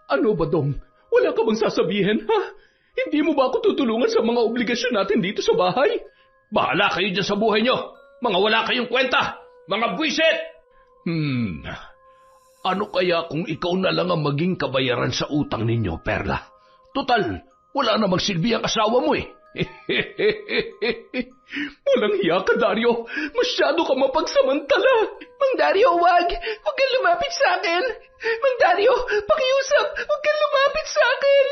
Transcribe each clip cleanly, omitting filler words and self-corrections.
Ano ba, Dong? Wala ka bang sasabihin, ha? Hindi mo ba ako tutulungan sa mga obligasyon natin dito sa bahay? Bahala kayo dyan sa buhay nyo! Mga wala kayong kwenta! Mga buwisit! Ano kaya kung ikaw na lang ang maging kabayaran sa utang ninyo, Perla? Total, wala namang silbi ang asawa mo eh. Walang hiya ka, Dario. Masyado ka mapagsamantala. Mang Dario, wag! Huwag kang lumapit sa akin! Mang Dario, pakiusap! Huwag kang lumapit sa akin!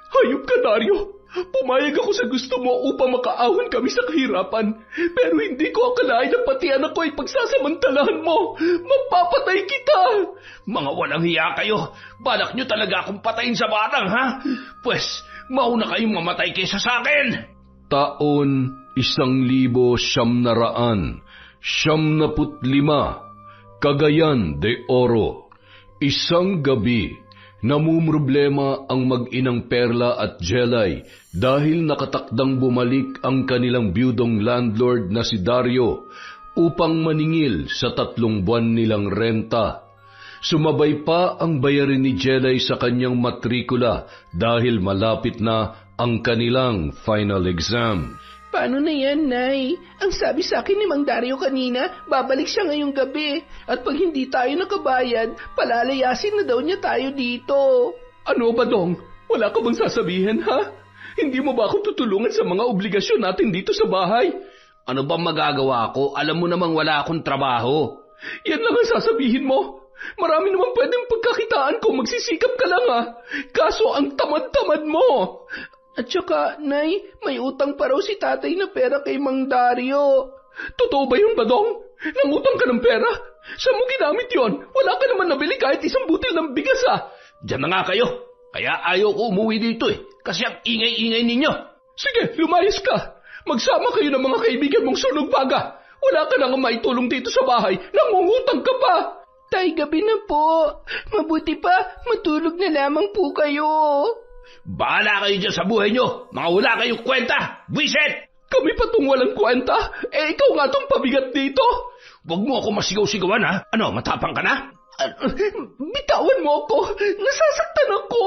Hayop ka, Dario. Pumayag ako sa gusto mo upang makaahon kami sa kahirapan. Pero hindi ko akalain na pati anak ko ay pagsasamantalahan mo. Mapapatay kita! Mga walang hiya kayo. Balak nyo talaga akong patayin sa batang, ha? Pwes, mauna kayong mamatay kaysa sa akin. Taon 1995, Cagayan de Oro. Isang gabi, namumroblema ang mag-inang Perla at Jelay dahil nakatakdang bumalik ang kanilang biyudong landlord na si Dario upang maningil sa 3 buwan nilang renta. Sumabay pa ang bayarin ni Jelay sa kanyang matrikula dahil malapit na ang kanilang final exam. Paano na yan, Nay? Ang sabi sa akin ni Mang Dario kanina, babalik siya ngayong gabi. At pag hindi tayo nakabayad, palalayasin na daw niya tayo dito. Ano ba, Dong? Wala ka bang sasabihin, ha? Hindi mo ba ako tutulungan sa mga obligasyon natin dito sa bahay? Ano bang magagawa ko? Alam mo namang wala akong trabaho. Yan lang ang sasabihin mo. Marami naman pwedeng pagkakitaan kung magsisikap ka lang, ha? Kaso ang tamad-tamad mo. At saka, Nay, may utang pa raw si tatay na pera kay Mang Dario. Totoo ba yun, Badong? Nangutang ka ng pera? Saan mo ginamit yon? Wala ka naman nabili kahit isang butil ng bigas, ha? Diyan na nga kayo. Kaya ayaw ko umuwi dito eh. Kasi ang ingay-ingay ninyo. Sige, lumayas ka. Magsama kayo ng mga kaibigan mong sunog baga. Wala ka nang maitulong dito sa bahay. Nangungutang ka pa. Tay, gabi na po. Mabuti pa, matulog na lamang po kayo. Bahala kayo dyan sa buhay nyo. Mga wala kayong kwenta. Buwisit! Kami pa tong walang kwenta. Ikaw nga tong pabigat dito. Huwag mo ako masigaw-sigawan, ha? Ano, matapang ka na? Bitawan mo ako. Nasasaktan ako.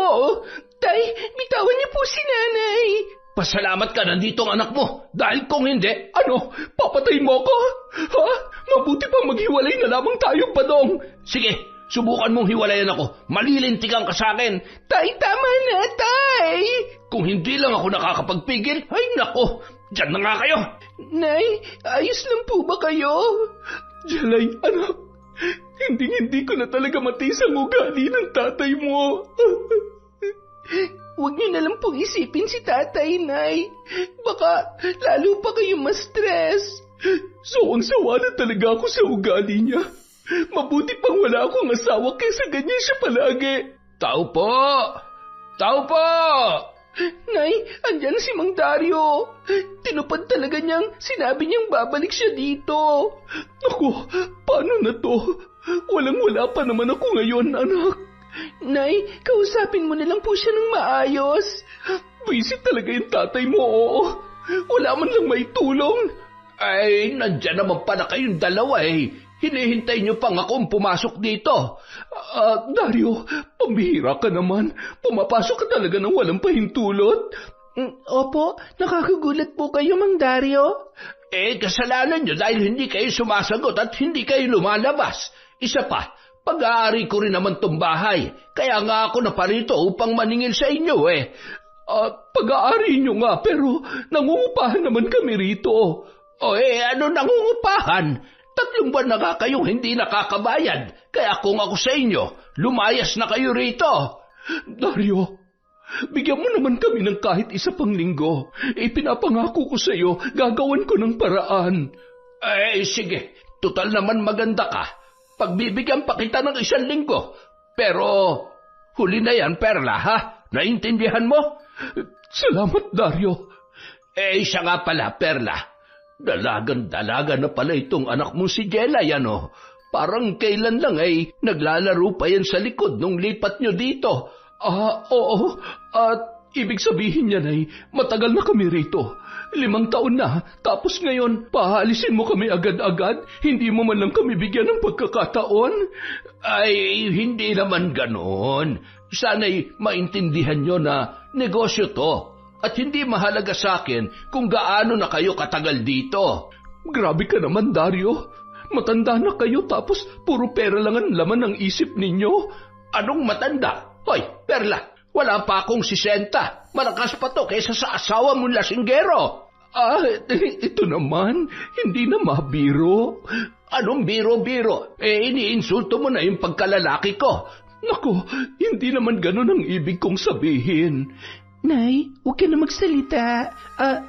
Tay, bitawan niyo po si Nanay. Pasalamat ka, nandito ang anak mo. Dahil kung hindi... Ano? Papatay mo ako? Ha? Mabuti pa maghiwalay na lamang tayo, Badong. Sige, subukan mong hiwalayan ako. Malilintikan ka sa akin. Tay, tama na, Tay. Kung hindi lang ako nakakapagpigil, ay nako, dyan na nga kayo. Nay, ayos lang po ba kayo? Jelay, anak, hindi ko na talaga matiis ang ugali ng tatay mo. Huwag niyo na lang pong isipin si tatay, Nay. Baka lalo pa kayo ma-stress. Sawang-sawa na talaga ako sa ugali niya. Mabuti pang wala akong asawa kaysa ganyan siya palagi. Tao po! Tao po! Nay, andyan si Mang Dario. Tinupad talaga niyang sinabi niyang babalik siya dito. Ako, paano na to? Walang-wala pa naman ako ngayon, anak. Nay, kausapin mo na lang po siya ng maayos. Visit talaga yung tatay mo, oo. Wala man lang may tulong. Ay, nandyan naman pala kayong dalawa eh. Hinihintay niyo pang akong pumasok dito. Dario, pambihira ka naman. Pumapasok ka talaga ng walang pahintulot. Opo, nakakagulat po kayo, Mang Dario. Kasalanan niyo dahil hindi kayo sumasagot at hindi kayo lumalabas. Isa pa, pag-aari ko rin naman tong bahay. Kaya nga ako naparito upang maningil sa inyo eh. Pag-aari nyo nga, pero nangungupahan naman kami rito. Ano nangungupahan? 3 buwan na nga kayong hindi nakakabayad. Kaya kung ako sa inyo, lumayas na kayo rito. Dario, bigyan mo naman kami ng kahit isa pang linggo. Ipinapangako ko sa iyo, gagawan ko ng paraan. Sige. Tutal naman maganda ka. Pagbibigyan pa kita ng 1 linggo. Pero, huli na yan, Perla, ha? Naintindihan mo? Salamat, Dario. Siya nga pala, Perla. Dalagan-dalaga na pala itong anak mo si Jelay, ano? Parang kailan lang naglalaro pa yan sa likod nung lipat nyo dito. Oo. At Ibig sabihin niyan ay matagal na kami rito. 5 taon na, tapos ngayon, pahaalisin mo kami agad-agad? Hindi mo man lang kami bigyan ng pagkakataon? Ay, hindi naman ganon. Sana'y maintindihan nyo na negosyo to. At hindi mahalaga sa akin kung gaano na kayo katagal dito. Grabe ka naman, Dario. Matanda na kayo tapos puro pera lang ang laman ng isip ninyo. Anong matanda? Hoy, Perla, wala pa akong 60. Malakas pa to kaysa sa asawa mong lasinggero. Ito naman, hindi na mabiro. Anong biro-biro? Iniinsulto mo na yung pagkalalaki ko. Naku, hindi naman ganun ang ibig kong sabihin. Nay, huwag ka na magsalita.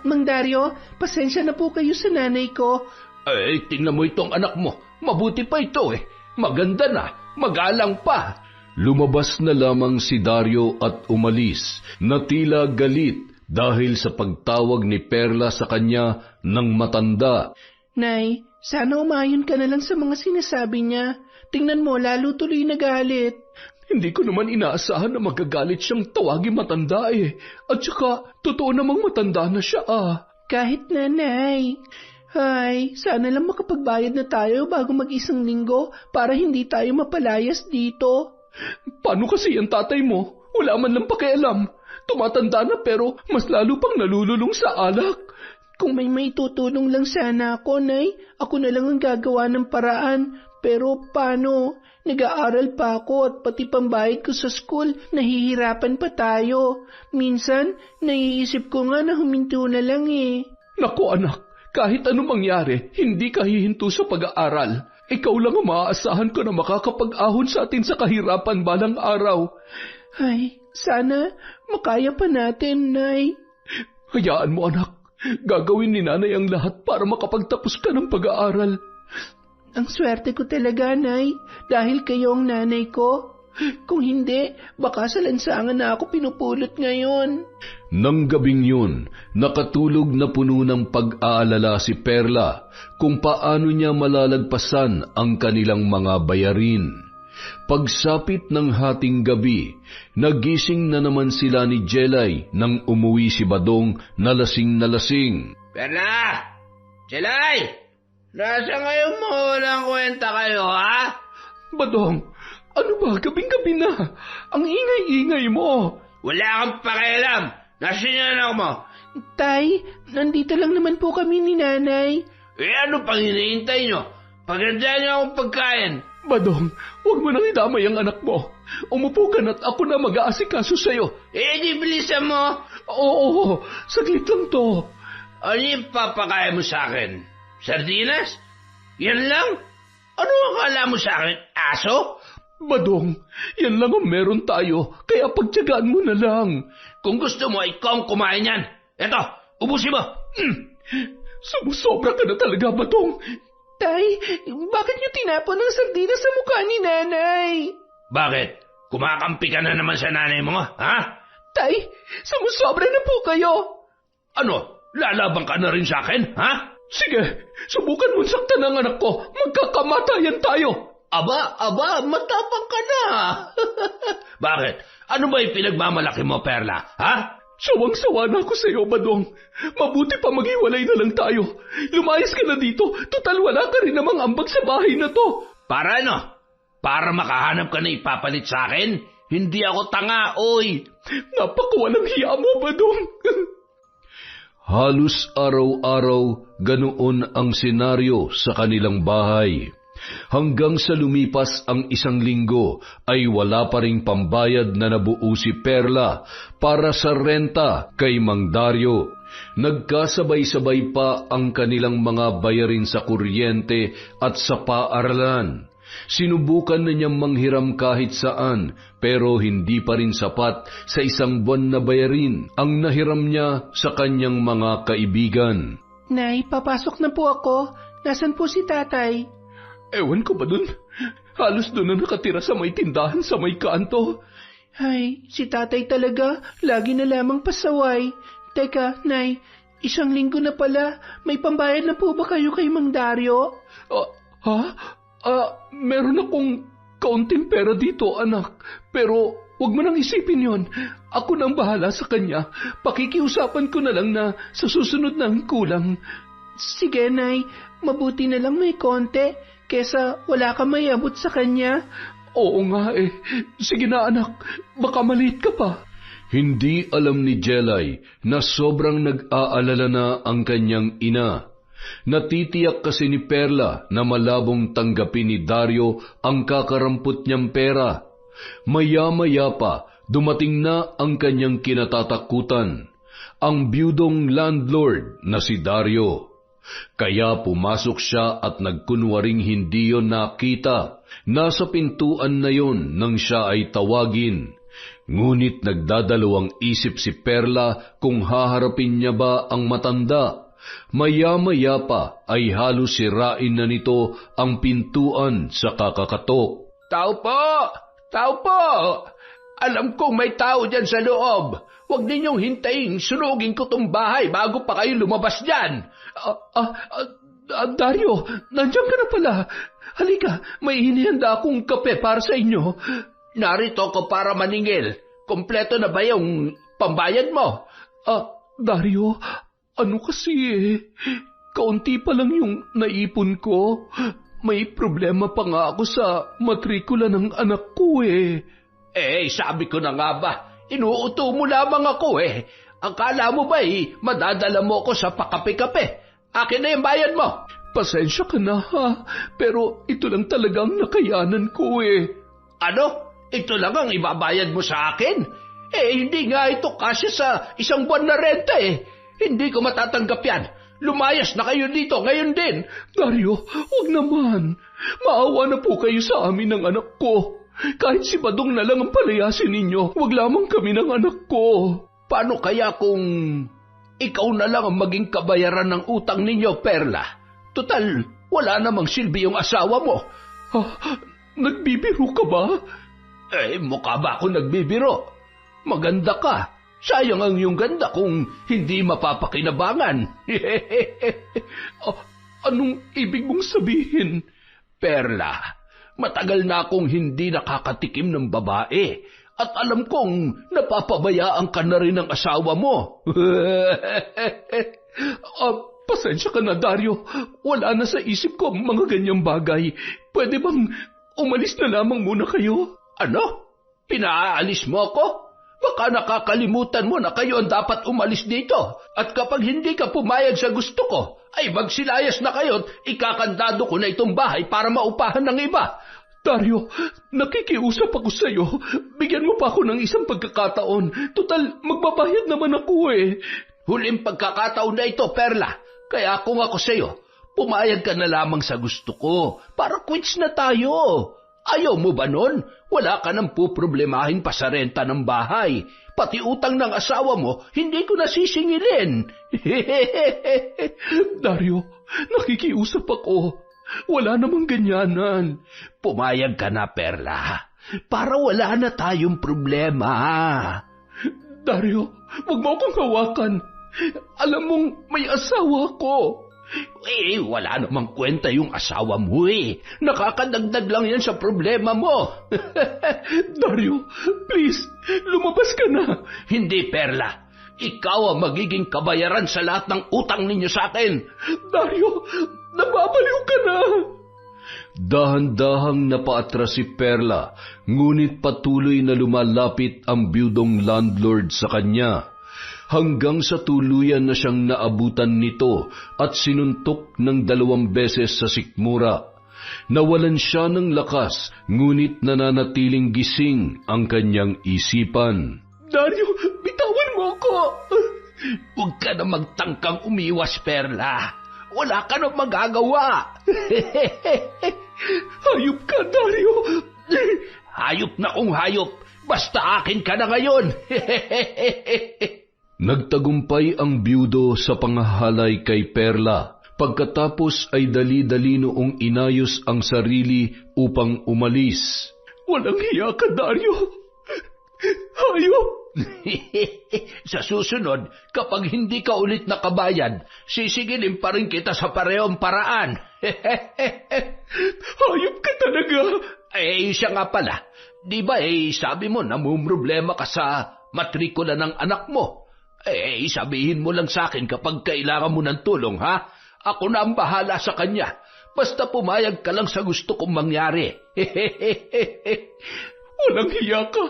Mang Dario, pasensya na po kayo sa nanay ko. Tingnan mo itong anak mo. Mabuti pa ito Maganda na, magalang pa. Lumabas na lamang si Dario at umalis na tila galit dahil sa pagtawag ni Perla sa kanya ng matanda. Nay, sana umayon ka na lang sa mga sinasabi niya. Tingnan mo, lalo tuloy nagalit. Hindi ko naman inaasahan na magagalit siyang tawagin matanda At saka, totoo namang matanda na siya Kahit na, Nay. Ay, sana lang makapagbayad na tayo bago mag-1 linggo para hindi tayo mapalayas dito. Paano kasi ang tatay mo? Wala man lang pakialam. Tumatanda na pero mas lalo pang nalululong sa alak. Kung may maitutulong lang sana ako, Nay, ako na lang ang gagawa ng paraan. Pero paano? Nag-aaral pa ako at pati pambayad ko sa school, nahihirapan pa tayo. Minsan, naiisip ko nga na huminto na lang Naku anak, kahit anong mangyari, hindi ka hihinto sa pag-aaral. Ikaw lang ang maaasahan ko na makakapag-ahon sa atin sa kahirapan balang araw. Ay, sana makaya pa natin, Nay. Hayaan mo anak, gagawin ni nanay ang lahat para makapagtapos ka ng pag-aaral. Ang swerte ko talaga, Nay, dahil kayo ang nanay ko. Kung hindi, baka sa lansangan na ako pinupulot ngayon. Nang gabing yun, nakatulog na puno ng pag-aalala si Perla kung paano niya malalagpasan ang kanilang mga bayarin. Pagsapit ng hating gabi, nagising na naman sila ni Jelay nang umuwi si Badong na lasing. Perla! Jelay! Nasa ngayon mo walang kwenta kayo, ha? Badong, ano ba? Gabing-gabi na. Ang ingay-ingay mo. Wala kang pakialam. Nasaan yung anak mo? Tay, nandito lang naman po kami ni Nanay. Ano pang hinihintay nyo? Pagandaan niyo akong pagkain. Badong, huwag mo nang idamay ang anak mo. Umupo ka na't ako na mag-aasikaso sa'yo. Di bilisan mo. Oo, saglit lang to. Ano yung papakain mo sa akin? Sardinas? Yan lang? Ano akala mo sa akin? Aso? Badong, yan lang ang meron tayo, kaya pagtiyagaan mo na lang. Kung gusto mo, ikaw ang kumain yan. Eto, ubusin mo. Sumusobra ka na talaga, Badong. Tay, bakit niyo tinapon ang sardinas sa mukha ni Nanay? Bakit? Kumakampi ka na naman sa nanay mo, ha? Tay, sumusobra na po kayo. Ano? Lalaban ka na rin sa akin, ha? Sige, subukan mo saktan ang anak ko. Magkakamatayan tayo. Aba, matapang ka na. Bakit? Ano ba yung pinagmamalaki mo, Perla, ha? Sawang-sawa na ako sa iyo, Badong. Mabuti pa maghiwalay na lang tayo. Lumayas ka na dito. Total wala ka rin namang ambag sa bahay na to. Para ano? Para makahanap ka na ipapalit sa akin? Hindi ako tanga, oy. Napakawalang hiya mo, Badong. Halos araw-araw ganoon ang senaryo sa kanilang bahay. Hanggang sa lumipas ang 1 linggo ay wala pa ring pambayad na nabuo si Perla para sa renta kay Mang Dario. Nagkasabay-sabay pa ang kanilang mga bayarin sa kuryente at sa paaralan. Sinubukan na niyang manghiram kahit saan pero hindi pa rin sapat sa 1 buwan na bayarin ang nahiram niya sa kanyang mga kaibigan. Nay, papasok na po ako. Nasaan po si tatay? Ewan ko ba dun? Halos dun na nakatira sa may tindahan sa may kanto. Ay, si tatay talaga. Lagi na lamang pasaway. Teka, Nay, 1 linggo na pala. May pambayad na po ba kayo kay Mang Dario? Meron akong kaunting pera dito, anak. Pero Huwag mo nang isipin yon. Ako nang bahala sa kanya. Pakikiusapan ko na lang na sa susunod na ang kulang. Sige, Nay. Mabuti na lang may konti kesa wala ka mayabot sa kanya. Oo nga eh. Sige na anak, baka maliit ka pa. Hindi alam ni Jelay na sobrang nag-aalala na ang kanyang ina. Natitiyak kasi ni Perla na malabong tanggapin ni Dario ang kakarampot niyang pera. Maya-maya pa, dumating na ang kanyang kinatatakutan, ang biyudong landlord na si Dario. Kaya pumasok siya at nagkunwaring hindi yon nakita. Nasa pintuan na yon nang siya ay tawagin. Ngunit nagdadalawang isip si Perla kung haharapin niya ba ang matanda. Maya-maya pa ay halos sirain na nito ang pintuan sa kakakatok. Tao po! Tao po! Alam kong may tao dyan sa loob. Huwag ninyong hintayin, sunugin ko tong bahay bago pa kayo lumabas dyan. Dario, nandiyan ka na pala. Halika, may hinihanda akong kape para sa inyo. Narito ko para maningil. Kompleto na ba yung pambayad mo? Dario, ano kasi kaunti pa lang yung naipon ko. May problema pa nga ako sa matrikula ng anak ko sabi ko na nga ba, inuuto mo lamang ako Akala mo ba madadala mo ko sa pakape-kape? Akin na yung bayad mo. Pasensya ka na ha, pero ito lang talagang nakayanan ko Ano? Ito lang ang ibabayad mo sa akin? Hindi nga ito kasi sa isang buwan na renta Hindi ko matatanggap yan. Lumayas na kayo dito ngayon din. Dario, huwag naman. Maawa na po kayo sa amin ng anak ko. Kahit si Badong na lang ang palayasin ninyo, huwag lamang kami ng anak ko. Paano kaya kung ikaw na lang ang maging kabayaran ng utang ninyo, Perla? Total, wala namang silbi yung asawa mo. Nagbibiro ka ba? Mukha ba ako nagbibiro? Maganda ka. Sayang ang iyong ganda kung hindi mapapakinabangan. Anong ibig mong sabihin? Perla, matagal na akong hindi nakakatikim ng babae at alam kong napapabayaan ka na rin ng asawa mo. Pasensya ka na, Dario. Wala na sa isip ko ang mga ganyang bagay. Pwede bang umalis na lamang muna kayo? Ano? Pinaalis mo ako? Baka nakakalimutan mo na kayo ang dapat umalis dito. At kapag hindi ka pumayag sa gusto ko, ay magsilayas na kayo at ikakandado ko na itong bahay para maupahan ng iba. Dario, nakikiusap ako sa iyo. Bigyan mo pa ako ng isang pagkakataon. Total, magbabayad naman ako Huling pagkakataon na ito, Perla. Kaya kung ako sa iyo, pumayag ka na lamang sa gusto ko para quits na tayo. Ayaw mo ba nun? Wala ka nang puproblemahin pa sa renta ng bahay. Pati utang ng asawa mo, hindi ko nasisingilin. Dario, nakikiusap ako. Wala namang ganyanan. Pumayag ka na, Perla, para wala na tayong problema. Dario, huwag mo akong hawakan. Alam mong may asawa ko. Wala namang kwenta yung asawa mo Nakakadagdag lang yan sa problema mo. Dario, please, lumabas ka na. Hindi, Perla. Ikaw ang magiging kabayaran sa lahat ng utang ninyo sa akin. Dario, nababaliw ka na. Dahan-dahang napaatras si Perla, ngunit patuloy na lumalapit ang biyudong landlord sa kanya. Hanggang sa tuluyan na siyang naabutan nito at sinuntok ng 2 beses sa sikmura. Nawalan siya ng lakas, ngunit nananatiling gising ang kanyang isipan. Dario, bitawan mo ako! Huwag ka na magtangkang umiwas, Perla. Wala ka na magagawa. Hayop ka, Dario! Hayop na kung hayop. Basta akin ka na ngayon. Nagtagumpay ang biyudo sa pangahalay kay Perla. Pagkatapos ay dali-dali noong inayos ang sarili upang umalis. Walang hiya ka, Dario! Hayop! Sa susunod, kapag hindi ka ulit nakabayad, sisigilin pa rin kita sa parehong paraan. Hayop ka talaga! Siya nga pala. Di ba sabi mo namumroblema ka sa matrikula ng anak mo? Sabihin mo lang sa akin kapag kailangan mo ng tulong, ha? Ako na ang bahala sa kanya. Basta pumayag ka lang sa gusto kong mangyari. Walang hiya ka.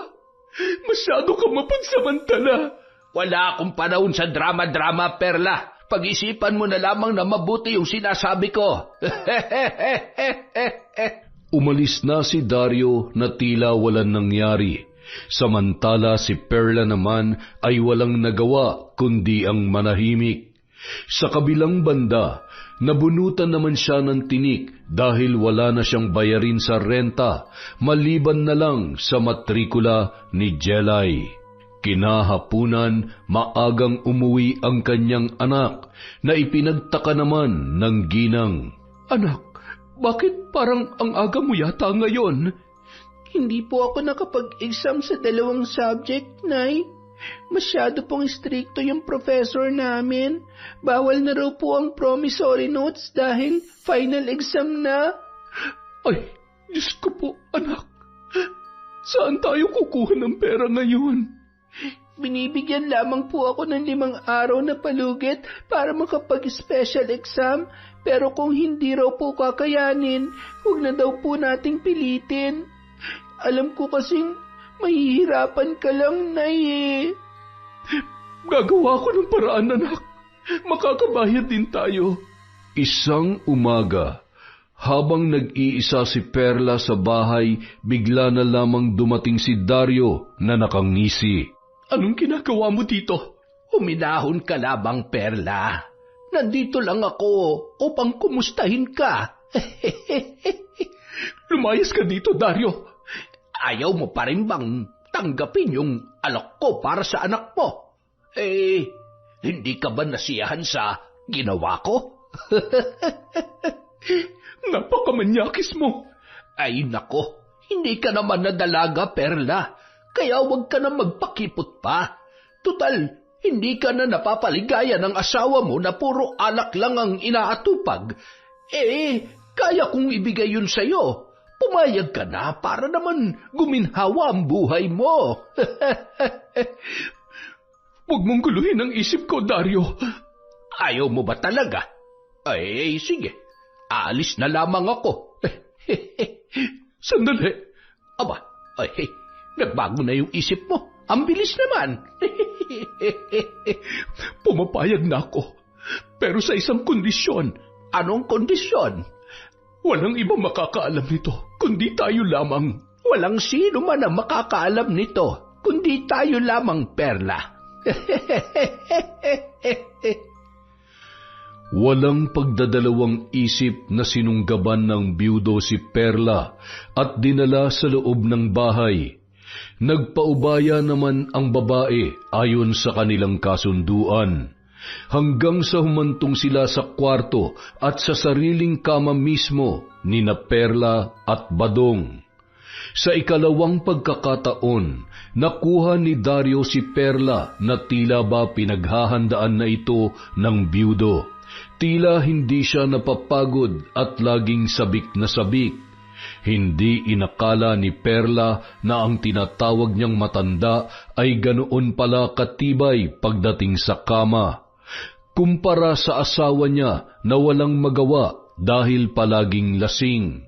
Masyado ka mapagsamantala. Wala akong panahon sa drama-drama, Perla. Pag-isipan mo na lamang na mabuti yung sinasabi ko. Umalis na si Dario na tila walang nangyari. Samantala si Perla naman ay walang nagawa kundi ang manahimik. Sa kabilang banda, nabunutan naman siya ng tinik dahil wala na siyang bayarin sa renta, maliban na lang sa matrikula ni Jelay. Kinahapunan, maagang umuwi ang kanyang anak na ipinagtaka naman ng ginang. Anak, bakit parang ang aga mo yata ngayon? Hindi po ako nakapag-exam sa 2 subject, Nay. Masyado pong stricto yung professor namin. Bawal na raw po ang promissory notes dahil final exam na. Ay, Diyos ko po, anak. Saan tayo kukuha ng pera ngayon? Binibigyan lamang po ako ng 5 araw na palugit para makapag-special exam. Pero kung hindi raw po kakayanin, huwag na daw po nating pilitin. Alam ko kasing mahihirapan ka lang, Nay. Gagawa ko ng paraan, anak. Makakabayad din tayo. Isang umaga, habang nag-iisa si Perla sa bahay, bigla na lamang dumating si Dario na nakangisi. Anong ginagawa mo dito? Huminahon ka labang, Perla. Nandito lang ako upang kumustahin ka. Lumayas ka dito, Dario. Ayaw mo pa rin bang tanggapin yung alok ko para sa anak mo? Hindi ka ba nasiyahan sa ginawa ko? Napakamanyakis mo. Ay nako, hindi ka naman nadalaga, Perla. Kaya huwag ka na magpakipot pa. Tutal, hindi ka na napapaligaya ng asawa mo na puro alak lang ang inaatupag. Kaya kong ibigay yun sa'yo. Pumayag ka na para naman guminhawa ang buhay mo. Huwag mong guluhin ang isip ko, Dario. Ayaw mo ba talaga? Sige. Aalis na lamang ako. Sandali. Aba, nagbago na yung isip mo. Ang bilis naman. Pumapayag na ako. Pero sa isang kondisyon. Anong kondisyon? Walang ibang makakaalam nito, kundi tayo lamang. Walang sino man ang makakaalam nito, kundi tayo lamang, Perla. Walang pagdadalawang isip na sinunggaban ng biyudo si Perla at dinala sa loob ng bahay. Nagpaubaya naman ang babae ayon sa kanilang kasunduan. Hanggang sa humantong sila sa kwarto at sa sariling kama mismo ni na Perla at Badong. Sa ikalawang pagkakataon, nakuha ni Dario si Perla na tila ba pinaghahandaan na ito ng biyudo. Tila hindi siya napapagod at laging sabik na sabik. Hindi inakala ni Perla na ang tinatawag niyang matanda ay ganoon pala katibay pagdating sa kama. Kumpara sa asawa niya na walang magawa dahil palaging lasing.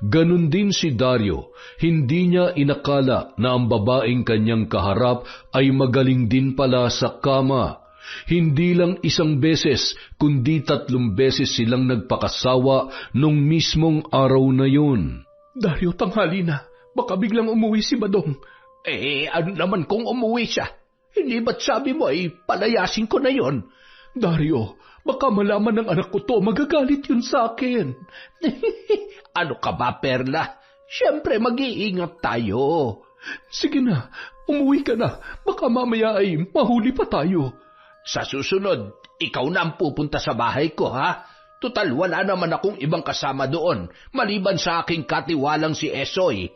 Ganon din si Dario, hindi niya inakala na ang babaeng kanyang kaharap ay magaling din pala sa kama. Hindi lang 1 beses, kundi 3 beses silang nagpakasawa nung mismong araw na yun. Dario, tanghali na. Baka biglang umuwi si Badong. Ano naman kung umuwi siya? Hindi ba't sabi mo ay palayasin ko na yon? Dario, baka malaman ng anak ko to, magagalit yun sa akin. Ano ka ba, Perla? Siyempre mag-iingat tayo. Sige na, umuwi ka na. Baka mamaya ay mahuli pa tayo. Sa susunod, ikaw na ang pupunta sa bahay ko, ha? Tutal, wala naman akong ibang kasama doon, maliban sa aking katiwalang si Esoy.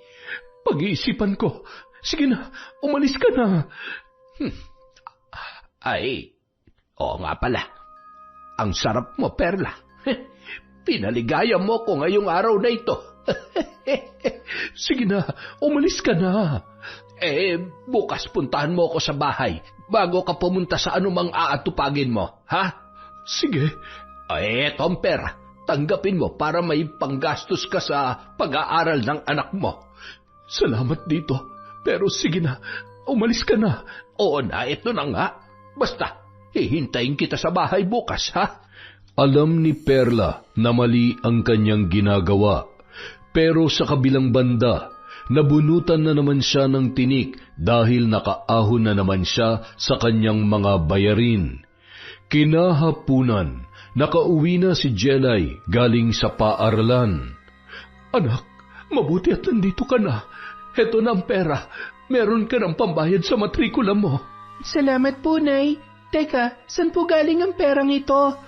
Pag-iisipan ko. Sige na, umalis ka na. Oo nga pala. Ang sarap mo, Perla. Pinaligaya mo ko ngayong araw na ito. Sige na, umalis ka na. Bukas puntahan mo ako sa bahay bago ka pumunta sa anumang aatupagin mo, ha? Sige. Eto ang pera. Tanggapin mo para may panggastos ka sa pag-aaral ng anak mo. Salamat dito. Pero sige na, umalis ka na. Oo na, ito na nga. Basta, hihintayin kita sa bahay bukas, ha? Alam ni Perla na mali ang kanyang ginagawa. Pero sa kabilang banda, nabunutan na naman siya ng tinik dahil nakaahon na naman siya sa kanyang mga bayarin. Kinahapunan, nakauwi na si Jelay galing sa paaralan. Anak, mabuti at nandito ka na. Heto na ang pera. Meron ka ng pambayad sa matrikula mo. Salamat po, Nay. Teka, saan po galing ang perang ito?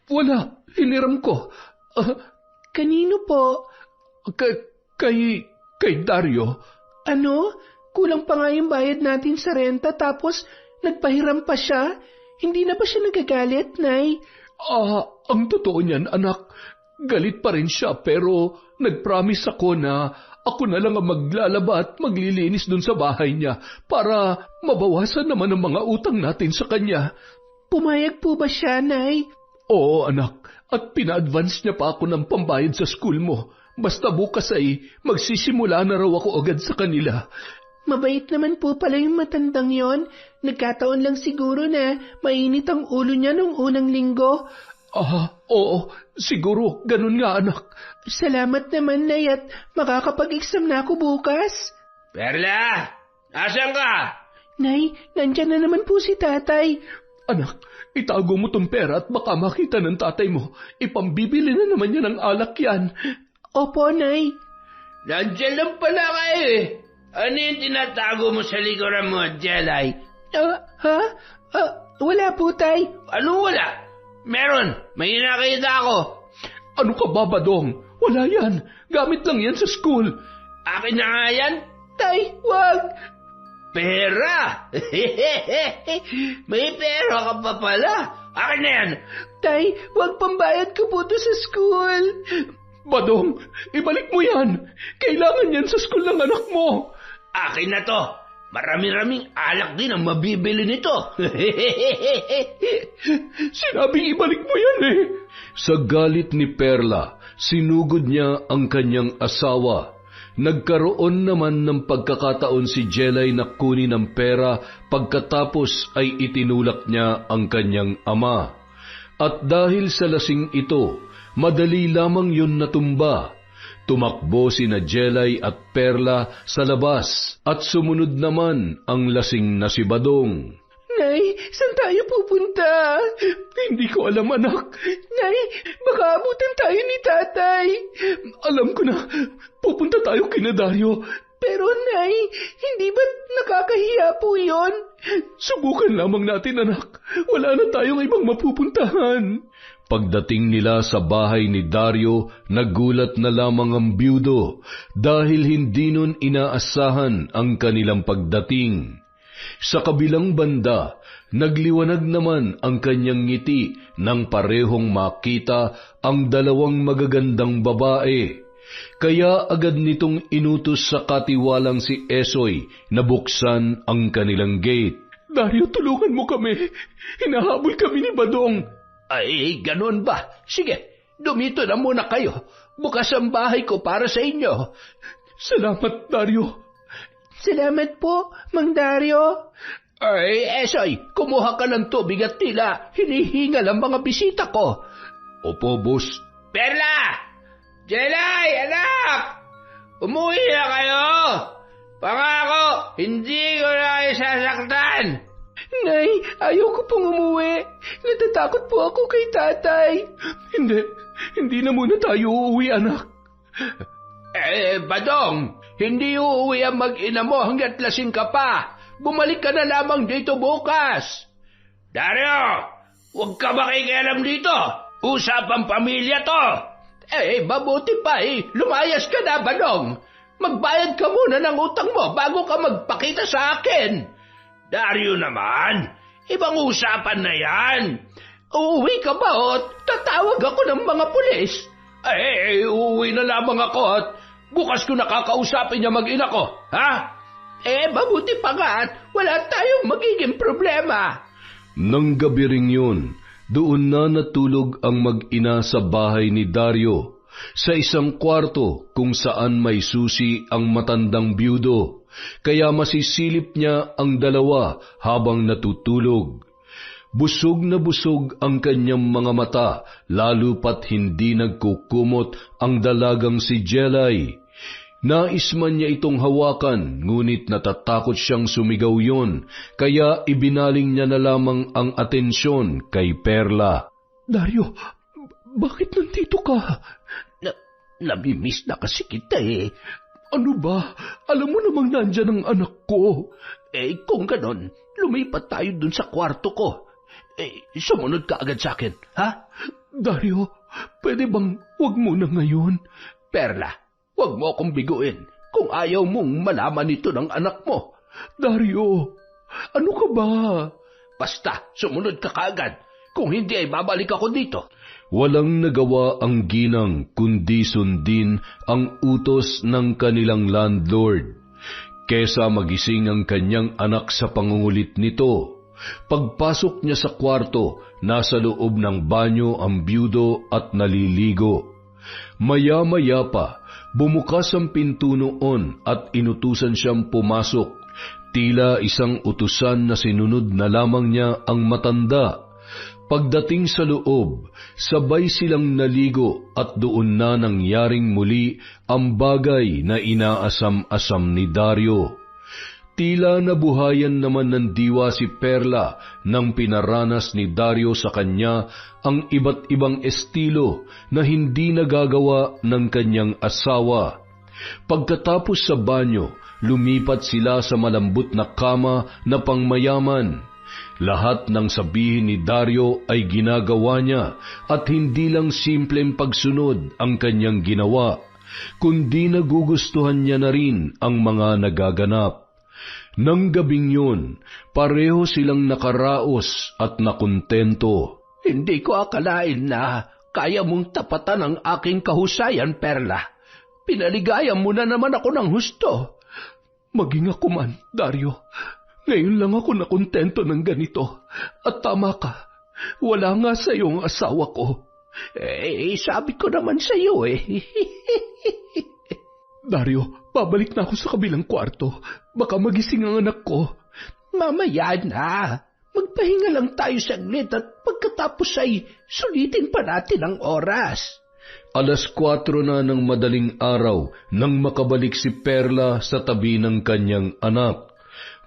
Wala. Hiniram ko. Kanino po? Kay Dario. Ano? Kulang pa nga yung bayad natin sa renta tapos nagpahiram pa siya? Hindi na ba siya nagagalit, Nay? Ang totoo niyan, anak. Galit pa rin siya pero nag-promise ako na ako na lang ang maglalaba at maglilinis dun sa bahay niya para mabawasan naman ang mga utang natin sa kanya. Pumayag po ba siya, Nay? Oo, anak. At pina-advance niya pa ako ng pambayad sa school mo. Basta bukas ay magsisimula na raw ako agad sa kanila. Mabait naman po pala yung matandang yon. Nagkataon lang siguro na mainit ang ulo niya nung unang linggo. Oo. Siguro, ganun nga, anak. Salamat naman, Nay, at makakapag-exam na ako bukas. Perla! Asan ka? Nay, nandyan na naman po si tatay. Anak, itago mo tong pera at baka makita ng tatay mo. Ipambibili na naman niya ng alak yan. Opo, Nay. Nandyan lang pala kayo eh. Ano yung tinatago mo sa likuran mo, Jelay? Wala po, Tay. Ano wala? Meron. May nakita ako. Ano ka ba, Badong? Wala yan. Gamit lang yan sa school. Akin na nga yan? Tay, wag. Pera! May pera ka pa pala. Akin na yan. Tay, wag pambayad ko po to sa school. Badong, ibalik mo yan. Kailangan yan sa school ng anak mo. Akin na to. Marami-raming alak din ang mabibili nito. Sinabing ibalik mo yan eh. Sa galit ni Perla, sinugod niya ang kanyang asawa. Nagkaroon naman ng pagkakataon si Jelay na kunin ang pera pagkatapos ay itinulak niya ang kanyang ama. At dahil sa lasing ito, madali lamang yun natumba. Tumakbo sina Jelay at Perla sa labas at sumunod naman ang lasing na si Badong. Nay, saan tayo pupunta? Hindi ko alam, anak. Nay, baka abutan tayo ni tatay. Alam ko na, pupunta tayo kina Dario. Pero Nay, hindi ba nakakahiya po yon? Subukan lamang natin, anak. Wala na tayong ibang mapupuntahan. Pagdating nila sa bahay ni Dario, nagulat na lamang ang byudo dahil hindi nun inaasahan ang kanilang pagdating. Sa kabilang banda, nagliwanag naman ang kanyang ngiti nang parehong makita ang dalawang magagandang babae. Kaya agad nitong inutos sa katiwalang si Esoy na buksan ang kanilang gate. Dario, tulungan mo kami. Hinahabol kami ni Badong. Ay, ganun ba? Sige, dumito na muna kayo. Bukas ang bahay ko para sa inyo. Salamat, Dario. Salamat po, Mang Dario. Ay, Esoy, kumuha ka ng tubig at tila hinihingal ang mga bisita ko. Opo, boss. Perla! Jelay, anak! Umuwi na kayo! Pangako, hindi ko na kayo sasaktan! Nay, ayoko pong umuwi. Natatakot po ako kay tatay. Hindi na muna tayo uuwi, anak. Badong, hindi uuwi ang mag-ina mo hanggat lasing ka pa. Bumalik ka na lamang dito bukas. Dario, huwag ka makikialam dito. Usapang pamilya to. Mabuti pa lumayas ka na, Badong. Magbayad ka muna ng utang mo bago ka magpakita sa akin. Dario naman, ibang usapan na yan. Uuwi ka ba o tatawag ako ng mga pulis? Uuwi na lamang ako at bukas ko nakakausapin niya mag-ina ko, ha? Mabuti pa nga at wala tayong magiging problema. Nang gabi ring yun, doon na natulog ang mag-ina sa bahay ni Dario, sa isang kwarto kung saan may susi ang matandang biyudo, kaya masisilip niya ang dalawa habang natutulog. Busog na busog ang kanyang mga mata, lalo pat hindi nagkukumot ang dalagang si Jelay. Nais man niya itong hawakan, ngunit natatakot siyang sumigaw yon, kaya ibinaling niya na lamang ang atensyon kay Perla. Dario, bakit nandito ka? Namimiss na kasi kita eh. Ano ba? Alam mo namang nandyan ang anak ko. Kung ganon, lumipat tayo dun sa kwarto ko. Sumunod ka agad sa akin, ha? Dario, pwede bang wag mo na ngayon? Perla, wag mo akong biguin kung ayaw mong malaman ito ng anak mo. Dario, ano ka ba? Basta, sumunod ka kaagad. Kung hindi ay babalik ako dito. Walang nagawa ang ginang kundi sundin ang utos ng kanilang landlord. Kesa magising ang kanyang anak sa pangungulit nito. Pagpasok niya sa kwarto, nasa loob ng banyo ang biyudo at naliligo. Maya-maya pa, bumukas ang pinto noon at inutusan siyang pumasok. Tila isang utusan na sinunod na lamang niya ang matanda. Pagdating sa loob, sabay silang naligo at doon na nangyaring muli ang bagay na inaasam-asam ni Dario. Tila nabuhayan naman ng diwa si Perla nang pinaranas ni Dario sa kanya ang iba't ibang estilo na hindi nagagawa ng kanyang asawa. Pagkatapos sa banyo, lumipat sila sa malambot na kama na pangmayaman. Lahat ng sabihin ni Dario ay ginagawa niya at hindi lang simpleng pagsunod ang kanyang ginawa, kundi nagugustuhan niya na rin ang mga nagaganap. Nang gabing yun, pareho silang nakaraos at nakontento. Hindi ko akalain na kaya mong tapatan ang aking kahusayan, Perla. Pinaligaya mo na naman ako ng husto. Maging ako man, Dario. Ngayon lang ako nakontento ng ganito. At tama ka, wala nga sa iyong asawa ko. Sabi ko naman sa iyo eh. Dario, babalik na ako sa kabilang kwarto. Baka magising ang anak ko. Mamaya na. Magpahinga lang tayo saglit at pagkatapos ay sulitin pa natin ang oras. 4:00 na ng madaling araw nang makabalik si Perla sa tabi ng kanyang anak.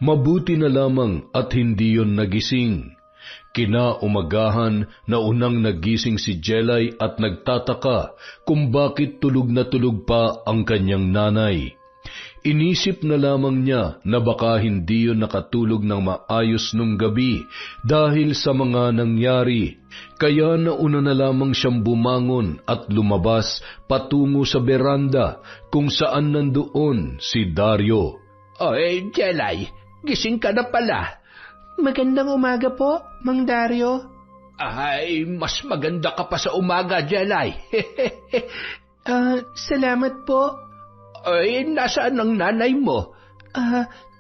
Mabuti na lamang at hindi yon nagising. Kinaumagahan na unang nagising si Jelay at nagtataka kung bakit tulog na tulog pa ang kanyang nanay. Inisip na lamang niya na baka hindi yon nakatulog ng maayos nung gabi dahil sa mga nangyari. Kaya nauna na lamang siyang bumangon at lumabas patungo sa beranda kung saan nandoon si Dario. Jelay, gising ka na pala. Magandang umaga po, Mang Dario. Ay, mas maganda ka pa sa umaga, Jelay. Salamat po. Nasaan ang nanay mo?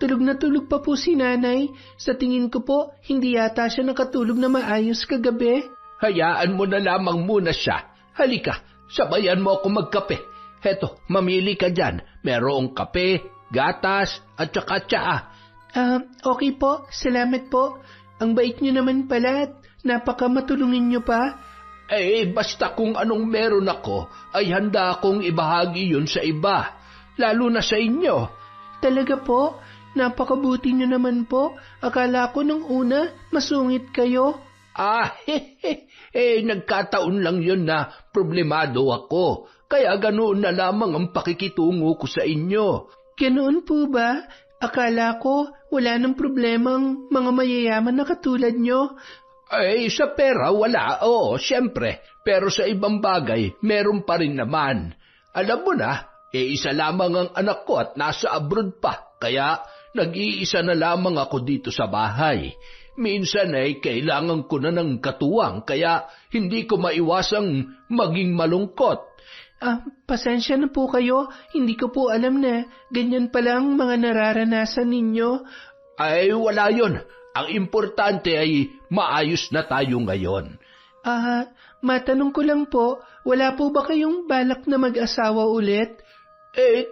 Tulog na tulog pa po si nanay. Sa tingin ko po, hindi yata siya nakatulog na maayos kagabi. Hayaan mo na lamang muna siya. Halika, sabayan mo ako magkape. Heto, mamili ka dyan. Merong kape, gatas, at saka tsaa. Okay po, salamat po. Ang bait niyo naman pala at napakamatulungin niyo pa. Basta kung anong meron ako, ay handa akong ibahagi yun sa iba. Lalo na sa inyo. Talaga po? Napakabuti niyo naman po. Akala ko nung una, masungit kayo. Nagkataon lang yun na problemado ako. Kaya ganoon na lamang ang pakikitungo ko sa inyo. Ganoon po ba? Akala ko wala nang problemang mga mayayaman na katulad nyo. Sa pera wala, siyempre. Pero sa ibang bagay, meron pa rin naman. Alam mo na, isa lamang ang anak ko at nasa abroad pa. Kaya nag-iisa na lamang ako dito sa bahay. minsan ay kailangan ko na ng katuwang kaya hindi ko maiwasang maging malungkot. Pasensya na po kayo. Hindi ko po alam na ganyan pala ang mga nararanasan ninyo. Ay, wala yon. Ang importante ay maayos na tayo ngayon. Matanong ko lang po, wala po ba kayong balak na mag-asawa ulit?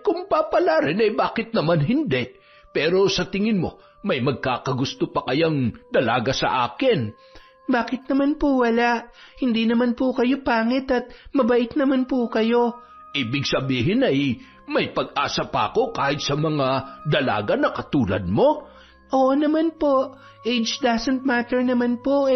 Kung papalarin bakit naman hindi? Pero sa tingin mo, may magkakagusto pa kayang dalaga sa akin? Bakit naman po wala? Hindi naman po kayo pangit at mabait naman po kayo. Ibig sabihin ay may pag-asa pa ako kahit sa mga dalaga na katulad mo? Oo naman po. Age doesn't matter naman po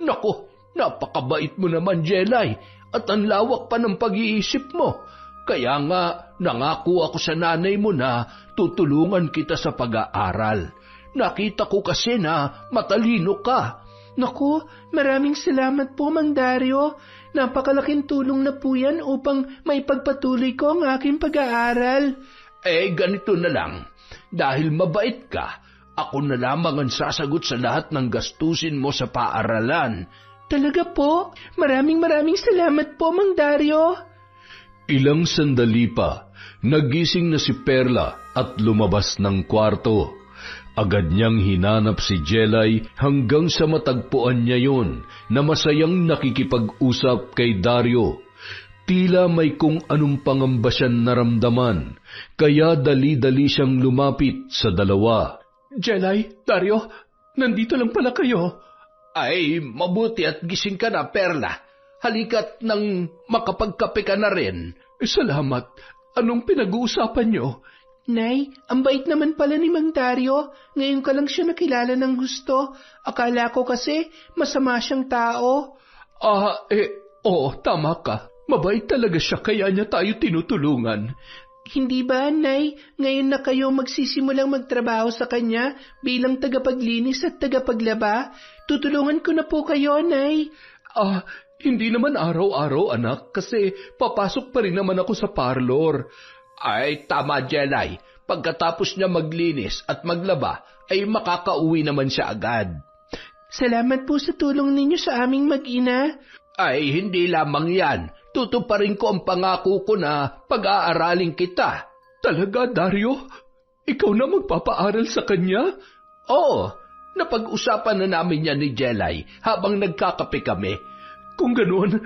Naku, napakabait mo naman, Jelay. At ang lawak pa ng pag-iisip mo. Kaya nga, nangako ako sa nanay mo na tutulungan kita sa pag-aaral. Nakita ko kasi na matalino ka. Naku, maraming salamat po, Mang Dario. Napakalaking tulong na po yan upang maipagpatuloy ko ang aking pag-aaral. Ganito na lang. Dahil mabait ka, ako na lamang ang sasagot sa lahat ng gastusin mo sa paaralan. Talaga po? Maraming salamat po, Mang Dario. Ilang sandali pa, nagising na si Perla at lumabas ng kwarto. Agad niyang hinanap si Jelay hanggang sa matagpuan niya yon na masayang nakikipag-usap kay Dario. Tila may kung anong pangamba siyang naramdaman, kaya dali-dali siyang lumapit sa dalawa. Jelay, Dario, nandito lang pala kayo. Ay, mabuti at gising ka na, Perla. Halika't nang makapagkape ka na rin. Salamat. Anong pinag-uusapan niyo? Nay, ang bait naman pala ni Mang Dario. Ngayon ka lang siya nakilala ng gusto. Akala ko kasi masama siyang tao. Oo, tama ka. Mabait talaga siya kaya niya tayo tinutulungan. Hindi ba, Nay? Ngayon na kayo magsisimulang magtrabaho sa kanya bilang tagapaglinis at tagapaglaba? Tutulungan ko na po kayo, Nay. Hindi naman araw-araw, anak, kasi papasok pa rin naman ako sa parlor. Ay, tama, Jelay. Pagkatapos niya maglinis at maglaba, ay makakauwi naman siya agad. Salamat po sa tulong ninyo sa aming mag-ina. Ay, hindi lamang yan. Tutuparin ko ang pangako ko na pag-aaralin kita. Talaga, Dario? Ikaw na magpapaaral sa kanya? Oo, napag-usapan na namin yan ni Jelay habang nagkakape kami. Kung ganoon,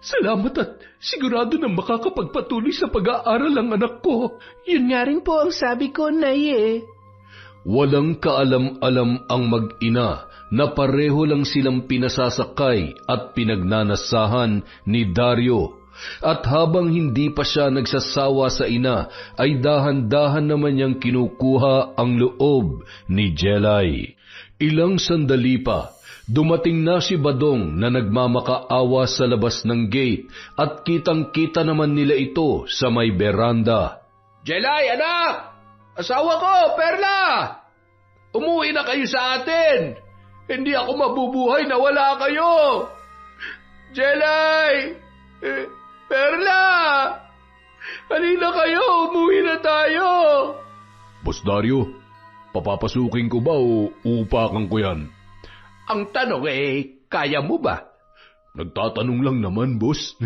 salamat at sigurado na makakapagpatuloy sa pag-aaral ang anak ko. Yun nga rin po ang sabi ko, Nay. Walang kaalam-alam ang mag-ina na pareho lang silang pinasasakay at pinagnanasahan ni Dario. At habang hindi pa siya nagsasawa sa ina, ay dahan-dahan naman niyang kinukuha ang loob ni Jelay. Ilang sandali pa, dumating na si Badong na nagmamakaawa sa labas ng gate at kitang-kita naman nila ito sa may beranda. Jelay, anak! Asawa ko, Perla! Umuwi na kayo sa atin! Hindi ako mabubuhay na wala kayo! Jelay! Perla! Halina kayo! Umuwi na tayo! Boss Dario, papapasukin ko ba o uupakan ko yan? Ang tanong kaya mo ba? Nagtatanong lang naman, boss.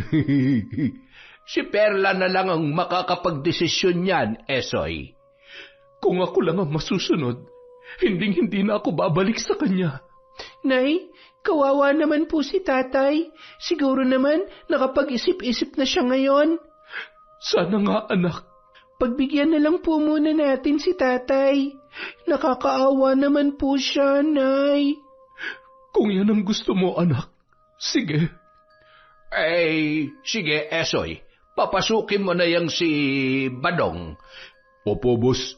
Si Perla na lang ang makakapagdesisyon niyan, Esoy. Kung ako lang ang masusunod, hindi na ako babalik sa kanya. Nay, kawawa naman po si tatay. Siguro naman nakapag-isip-isip na siya ngayon. Sana nga, anak. Pagbigyan na lang po muna natin si tatay. Nakakaawa naman po siya, Nay. Kung yan ang gusto mo, anak, sige. Sige, Esoy. Papasukin mo na yang si Badong. Opo, boss.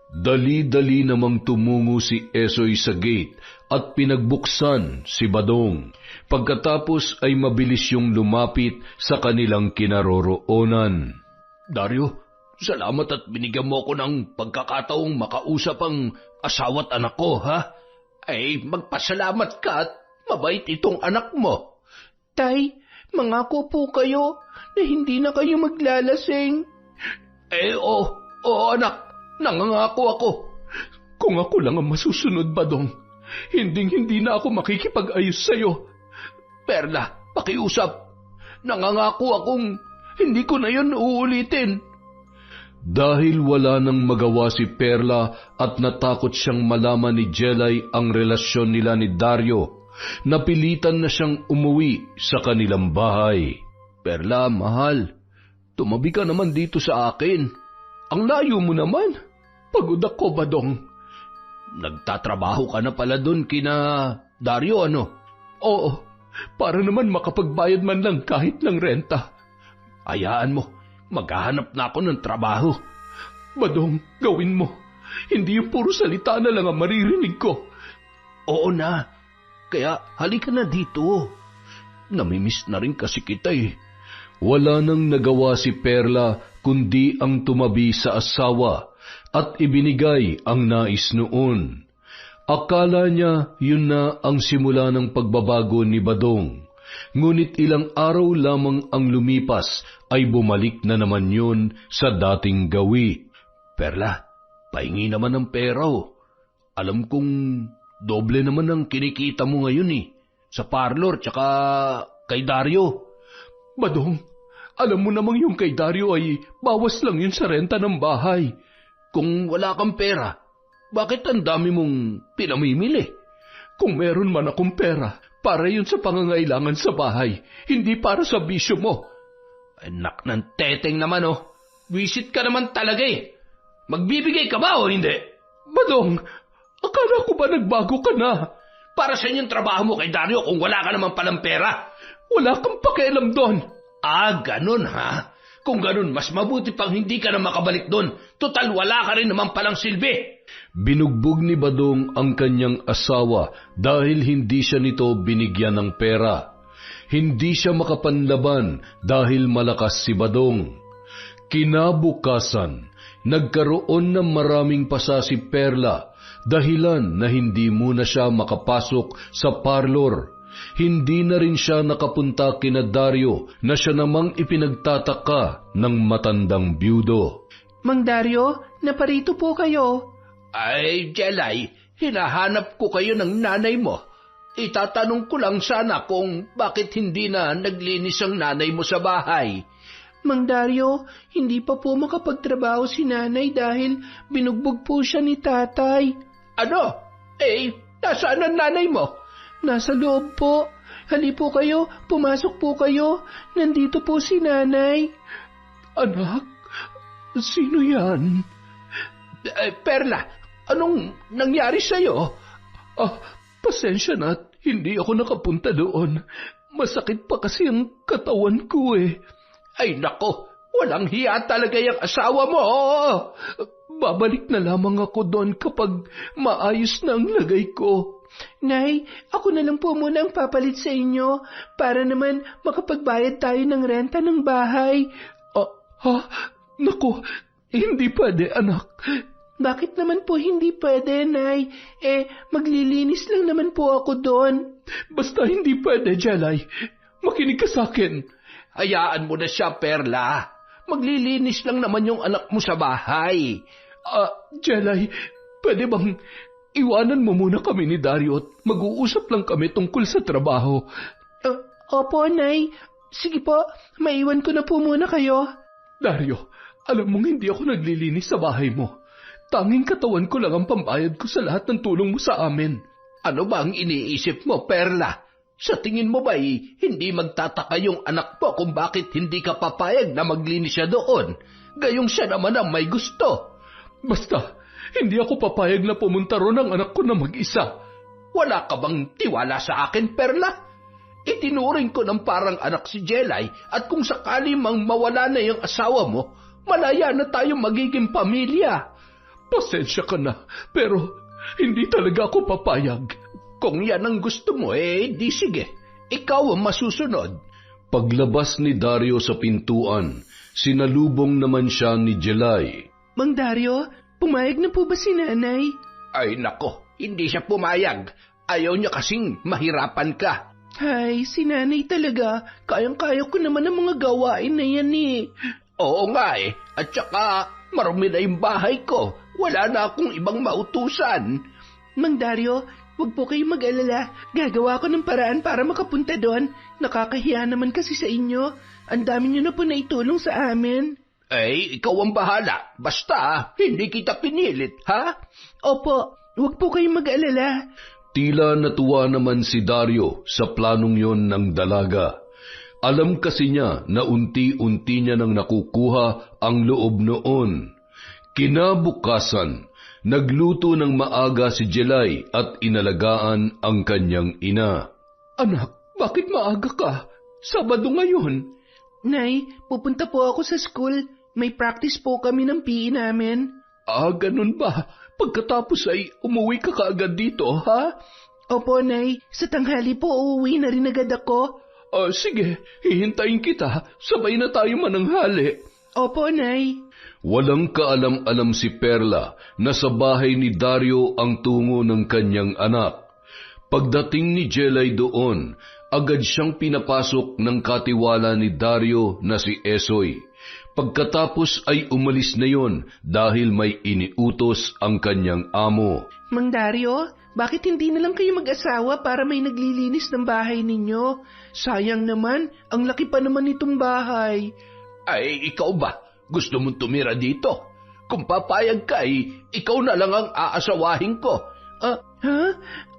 Dali-dali namang tumungo si Esoy sa gate at pinagbuksan si Badong. Pagkatapos ay mabilis yung lumapit sa kanilang kinaroroonan. Dario, salamat at binigyan mo ako ng pagkakataong makausap ang asawa't anak ko, ha? Magpasalamat ka at mabait itong anak mo. Tay, mangako po kayo na hindi na kayo maglalasing. Oo, anak. Nangangako ako. Kung ako lang ang masusunod, Badong, Hinding-hindi na ako makikipag-ayos sa'yo. Perla, pakiusap. Nangangako akong hindi ko na yun uulitin. Dahil wala nang magawa si Perla at natakot siyang malaman ni Jelay ang relasyon nila ni Dario, napilitan na siyang umuwi sa kanilang bahay. Perla, mahal, tumabi ka naman dito sa akin. Ang layo mo naman. Pagod ako, Badong. Nagtatrabaho ka na pala dun kina Dario, ano? Oo, para naman makapagbayad man lang kahit ng renta. Hayaan mo, maghahanap na ako ng trabaho. Badong, gawin mo. Hindi yung puro salita na lang ang maririnig ko. Oo na, kaya halika na dito. Namimiss na rin kasi kita eh. Wala nang nagawa si Perla kundi ang tumabi sa asawa at ibinigay ang nais noon. Akala niya yun na ang simula ng pagbabago ni Badong. Ngunit ilang araw lamang ang lumipas ay bumalik na naman yun sa dating gawi. Perla, pahingi naman ng pera oh. Alam kong doble naman ang kinikita mo ngayon eh. Sa parlor tsaka kay Dario. Badong, alam mo namang yung kay Dario ay bawas lang yun sa renta ng bahay. Kung wala kang pera, bakit ang dami mong pinamimili? Kung meron man akong pera, para yun sa pangangailangan sa bahay, hindi para sa bisyo mo. Anak ng teteng naman oh. Wisit ka naman talaga eh. Magbibigay ka ba o hindi? Badong, akala ko ba nagbago ka na? Para sa yung trabaho mo kay Dario kung wala ka naman palang pera? Wala kang pakialam doon. Ah, ganun ha? Kung ganun, mas mabuti pang hindi ka na makabalik doon. Total, wala ka rin naman palang silbi. Binugbog ni Badong ang kanyang asawa dahil hindi siya nito binigyan ng pera. Hindi siya makapanlaban dahil malakas si Badong. Kinabukasan, nagkaroon ng maraming pasa si Perla, dahilan na hindi muna siya makapasok sa parlor. Hindi na rin siya nakapunta kina Dario na siya namang ipinagtataka ng matandang byudo. Mang Dario, naparito po kayo. Ay, Jelay, hinahanap ko kayo ng nanay mo. Itatanong ko lang sana kung bakit hindi na naglinis ang nanay mo sa bahay. Mang Dario, hindi pa po makapagtrabaho si nanay dahil binugbog po siya ni tatay. Ano? Nasaan ang nanay mo? Nasa loob po. Hali po kayo, pumasok po kayo. Nandito po si nanay. Anak, sino yan? Perla, anong nangyari sa'yo? Pasensya na, hindi ako nakapunta doon. Masakit pa kasi ang katawan ko eh. Ay nako, walang hiya talaga yung asawa mo. Babalik na lamang ako doon kapag maayos na ang lagay ko. Nay, ako na lang po muna ang papalit sa inyo para naman makapagbayad tayo ng renta ng bahay. Naku, hindi pwede, anak. Bakit naman po hindi pwede, Nay? Maglilinis lang naman po ako doon. Basta hindi pwede, Jelay. Makinig ka sa akin. Hayaan mo na siya, Perla. Maglilinis lang naman yung anak mo sa bahay. Jelay, pwede bang iwanan mo muna kami ni Dario at mag-uusap lang kami tungkol sa trabaho? Opo, Nay. Sige po, maiwan ko na po muna kayo. Dario, alam mong hindi ako naglilinis sa bahay mo. Tanging katawan ko lang ang pambayad ko sa lahat ng tulong mo sa amin. Ano ba ang iniisip mo, Perla? Sa tingin mo ba'y hindi magtataka yung anak mo kung bakit hindi ka papayag na maglinis siya doon? Gayong siya naman ang may gusto. Basta, hindi ako papayag na pumunta ron ang anak ko na mag-isa. Wala ka bang tiwala sa akin, Perla? Itinuring ko ng parang anak si Jelay at kung sakali mang mawala na yung asawa mo, malaya na tayong magiging pamilya. Pasensya ka na, pero hindi talaga ako papayag. Kung yan ang gusto mo, di sige. Ikaw ang masusunod. Paglabas ni Dario sa pintuan, sinalubong naman siya ni Jelay. Mang Dario, pumayag na po ba si nanay? Ay nako, hindi siya pumayag. Ayaw niya kasing mahirapan ka. Ay, si nanay talaga. Kayang-kaya ko naman ang mga gawain na yan eh. Oo nga at saka marumi na yung bahay ko. Wala na akong ibang mautusan. Mang Dario, Huwag po kayong mag-alala. Gagawa ko ng paraan para makapunta doon. Nakakahiya naman kasi sa inyo. Ang dami niyo na po naitulong sa amin. Ikaw ang bahala. Basta, hindi kita pinilit, ha? Opo, huwag po kayong mag-alala. Tila natuwa naman si Dario sa planong yon ng dalaga. Alam kasi niya na unti-unti niya nang nakukuha ang loob noon. Kinabukasan, nagluto ng maaga si Jelay at inalagaan ang kanyang ina. Anak, bakit maaga ka? Sabado ngayon. Nay, pupunta po ako sa school. May practice po kami ng PE namin. Ganun ba? Pagkatapos ay umuwi ka kaagad dito, ha? Opo, Nay. Sa tanghali po uuwi na rin agad ako. Sige, hihintayin kita. Sabay na tayo mananghali. Opo, Nay. Walang kaalam-alam si Perla na sa bahay ni Dario ang tungo ng kanyang anak. Pagdating ni Jelay doon, agad siyang pinapasok ng katiwala ni Dario na si Esoy. Pagkatapos ay umalis na yon dahil may iniutos ang kanyang amo. Mang Dario, bakit hindi na lang kayo mag-asawa para may naglilinis ng bahay ninyo? Sayang naman, ang laki pa naman itong bahay. Ikaw ba? Gusto mong tumira dito? Kung papayag ka, ikaw na lang ang aasawahin ko. Ha?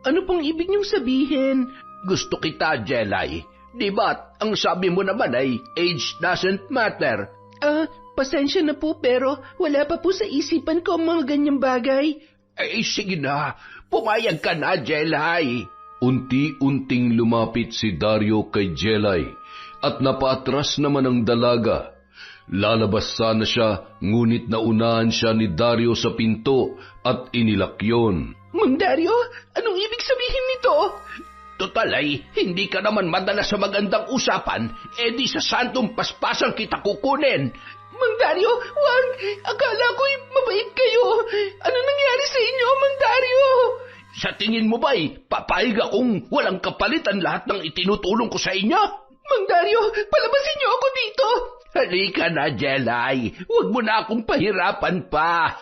Ano pong ibig niyong sabihin? Gusto kita, Jelay. Di ba ang sabi mo naman ay age doesn't matter? Pasensya na po pero wala pa po sa isipan ko ang mga ganyang bagay. Sige na. Pumayag ka na, Jelay. Unti-unting lumapit si Dario kay Jelay at napaatras naman ang dalaga. Lalabas sana siya, ngunit naunahan siya ni Dario sa pinto at inilak yon. Mang Dario, anong ibig sabihin nito? Total hindi ka naman madala sa magandang usapan, di sa santong paspasan kita kukunin. Mang Dario, wag! Akala ko'y mabait kayo. Ano nangyari sa inyo, Mang Dario? Sa tingin mo ba'y papayag akong walang kapalitan lahat ng itinutulong ko sa inyo? Mang Dario, palabasin niyo ako dito! Halika na, Jelay. Huwag mo na akong pahirapan pa.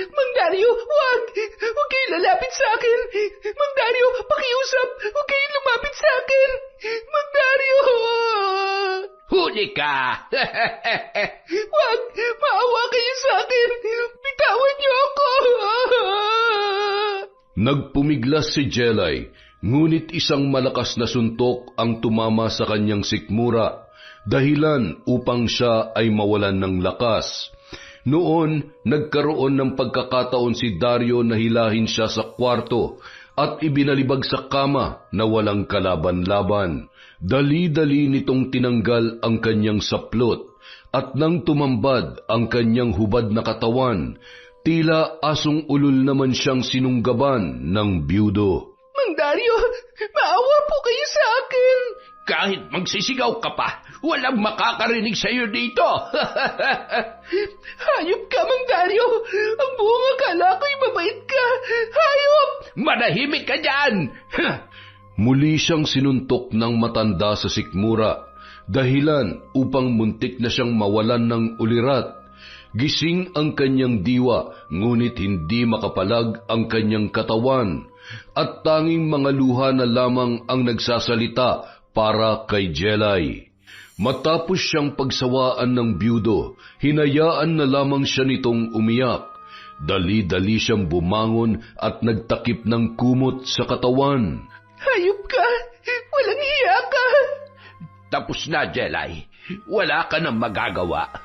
Mang Dario, wag! Huwag kayong lalapit sa akin! Mang Dario, pakiusap! Huwag kayong lumapit sa akin! Mang Dario! Huli ka! Wag! Maawa kayo sa akin! Bitawan niyo ako! Nagpumiglas si Jelay, ngunit isang malakas na suntok ang tumama sa kanyang sikmura, dahilan upang siya ay mawalan ng lakas. Noon, nagkaroon ng pagkakataon si Dario na hilahin siya sa kwarto at ibinalibag sa kama na walang kalaban-laban. Dali-dali nitong tinanggal ang kanyang saplot at nang tumambad ang kanyang hubad na katawan, tila asong ulol naman siyang sinunggaban ng byudo. Mang Dario, maawa po kayo sa akin! Kahit magsisigaw ka pa, walang makakarinig sa iyo dito. Hayop ka, Mang Dario! Ang buong akala ko'y mabait ka! Hayop! Manahimik ka dyan! Muli siyang sinuntok ng matanda sa sikmura, dahilan upang muntik na siyang mawalan ng ulirat. Gising ang kanyang diwa, ngunit hindi makapalag ang kanyang katawan, at tanging mga luha na lamang ang nagsasalita para kay Jelay. Matapos siyang pagsawaan ng byudo, hinayaan na lamang siya nitong umiyak. Dali-dali siyang bumangon at nagtakip ng kumot sa katawan. Hayop ka! Walang hiya ka! Tapos na, Jelay. Wala ka nang magagawa.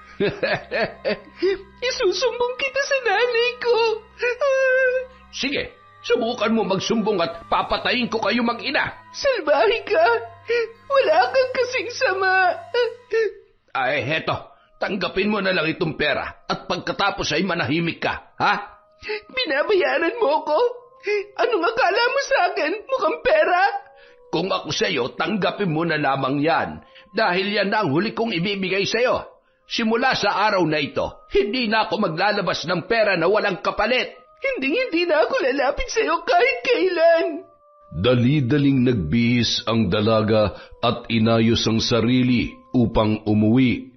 Isusumbong kita sa nanay ko. Sige, subukan mo magsumbong at papatayin ko kayo mag-ina. Salbahe ka! Wala kang kasing sama. Heto. Tanggapin mo na lang itong pera at pagkatapos ay manahimik ka, ha? Binabayaran mo ko? Anong akala mo sa akin? Mukhang pera? Kung ako sa'yo, tanggapin mo na lamang yan dahil yan na ang huli kong ibibigay sa'yo. Simula sa araw na ito, hindi na ako maglalabas ng pera na walang kapalit. Hindi na ako lalapit sa'yo kahit kailan. Dali-daling nagbihis ang dalaga at inayos ang sarili upang umuwi.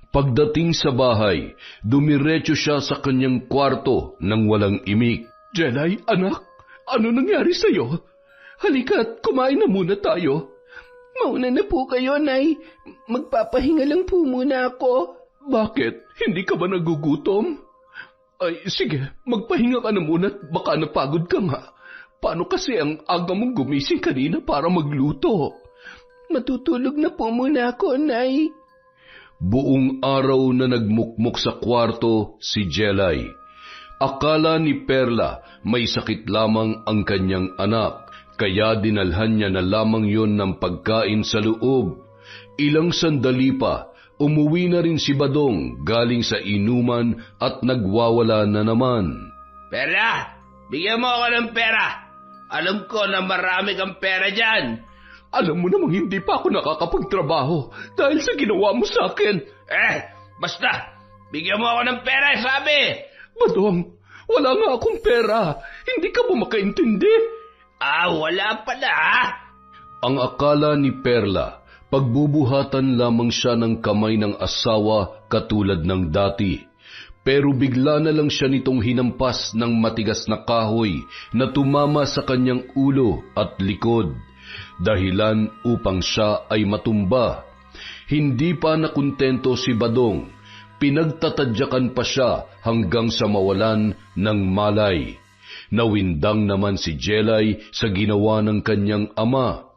Pagdating sa bahay, dumiretso siya sa kanyang kwarto nang walang imik. Jelay, anak, Ano nangyari sa'yo? Halika't kumain na muna tayo. Mauna na po kayo, Nay. Magpapahinga lang po muna ako. Bakit? Hindi ka ba nagugutom? Ay, sige, magpahinga ka na muna at baka napagod ka nga. Paano kasi ang aga mong gumising kanina para magluto? Matutulog na po muna ako, Nay. Buong araw na nagmukmok sa kwarto si Jelay. Akala ni Perla may sakit lamang ang kanyang anak, kaya dinalhan niya na lamang yon ng pagkain sa loob. Ilang sandali pa, umuwi na rin si Badong galing sa inuman at nagwawala na naman. Perla, bigyan mo ako ng pera. Alam ko na marami kang pera dyan. Alam mo namang hindi pa ako nakakapagtrabaho dahil sa ginawa mo sa akin. Basta, bigyan mo ako ng pera, sabi. Badong, wala nga akong pera. Hindi ka ba makaintindi? Wala pala, ha? Ang akala ni Perla, pagbubuhatan lamang siya ng kamay ng asawa katulad ng dati. Pero bigla na lang siya nitong hinampas ng matigas na kahoy na tumama sa kanyang ulo at likod. Dahilan upang siya ay matumba. Hindi pa nakuntento si Badong. Pinagtatadyakan pa siya hanggang sa mawalan ng malay. Nawindang naman si Jelay sa ginawa ng kanyang ama.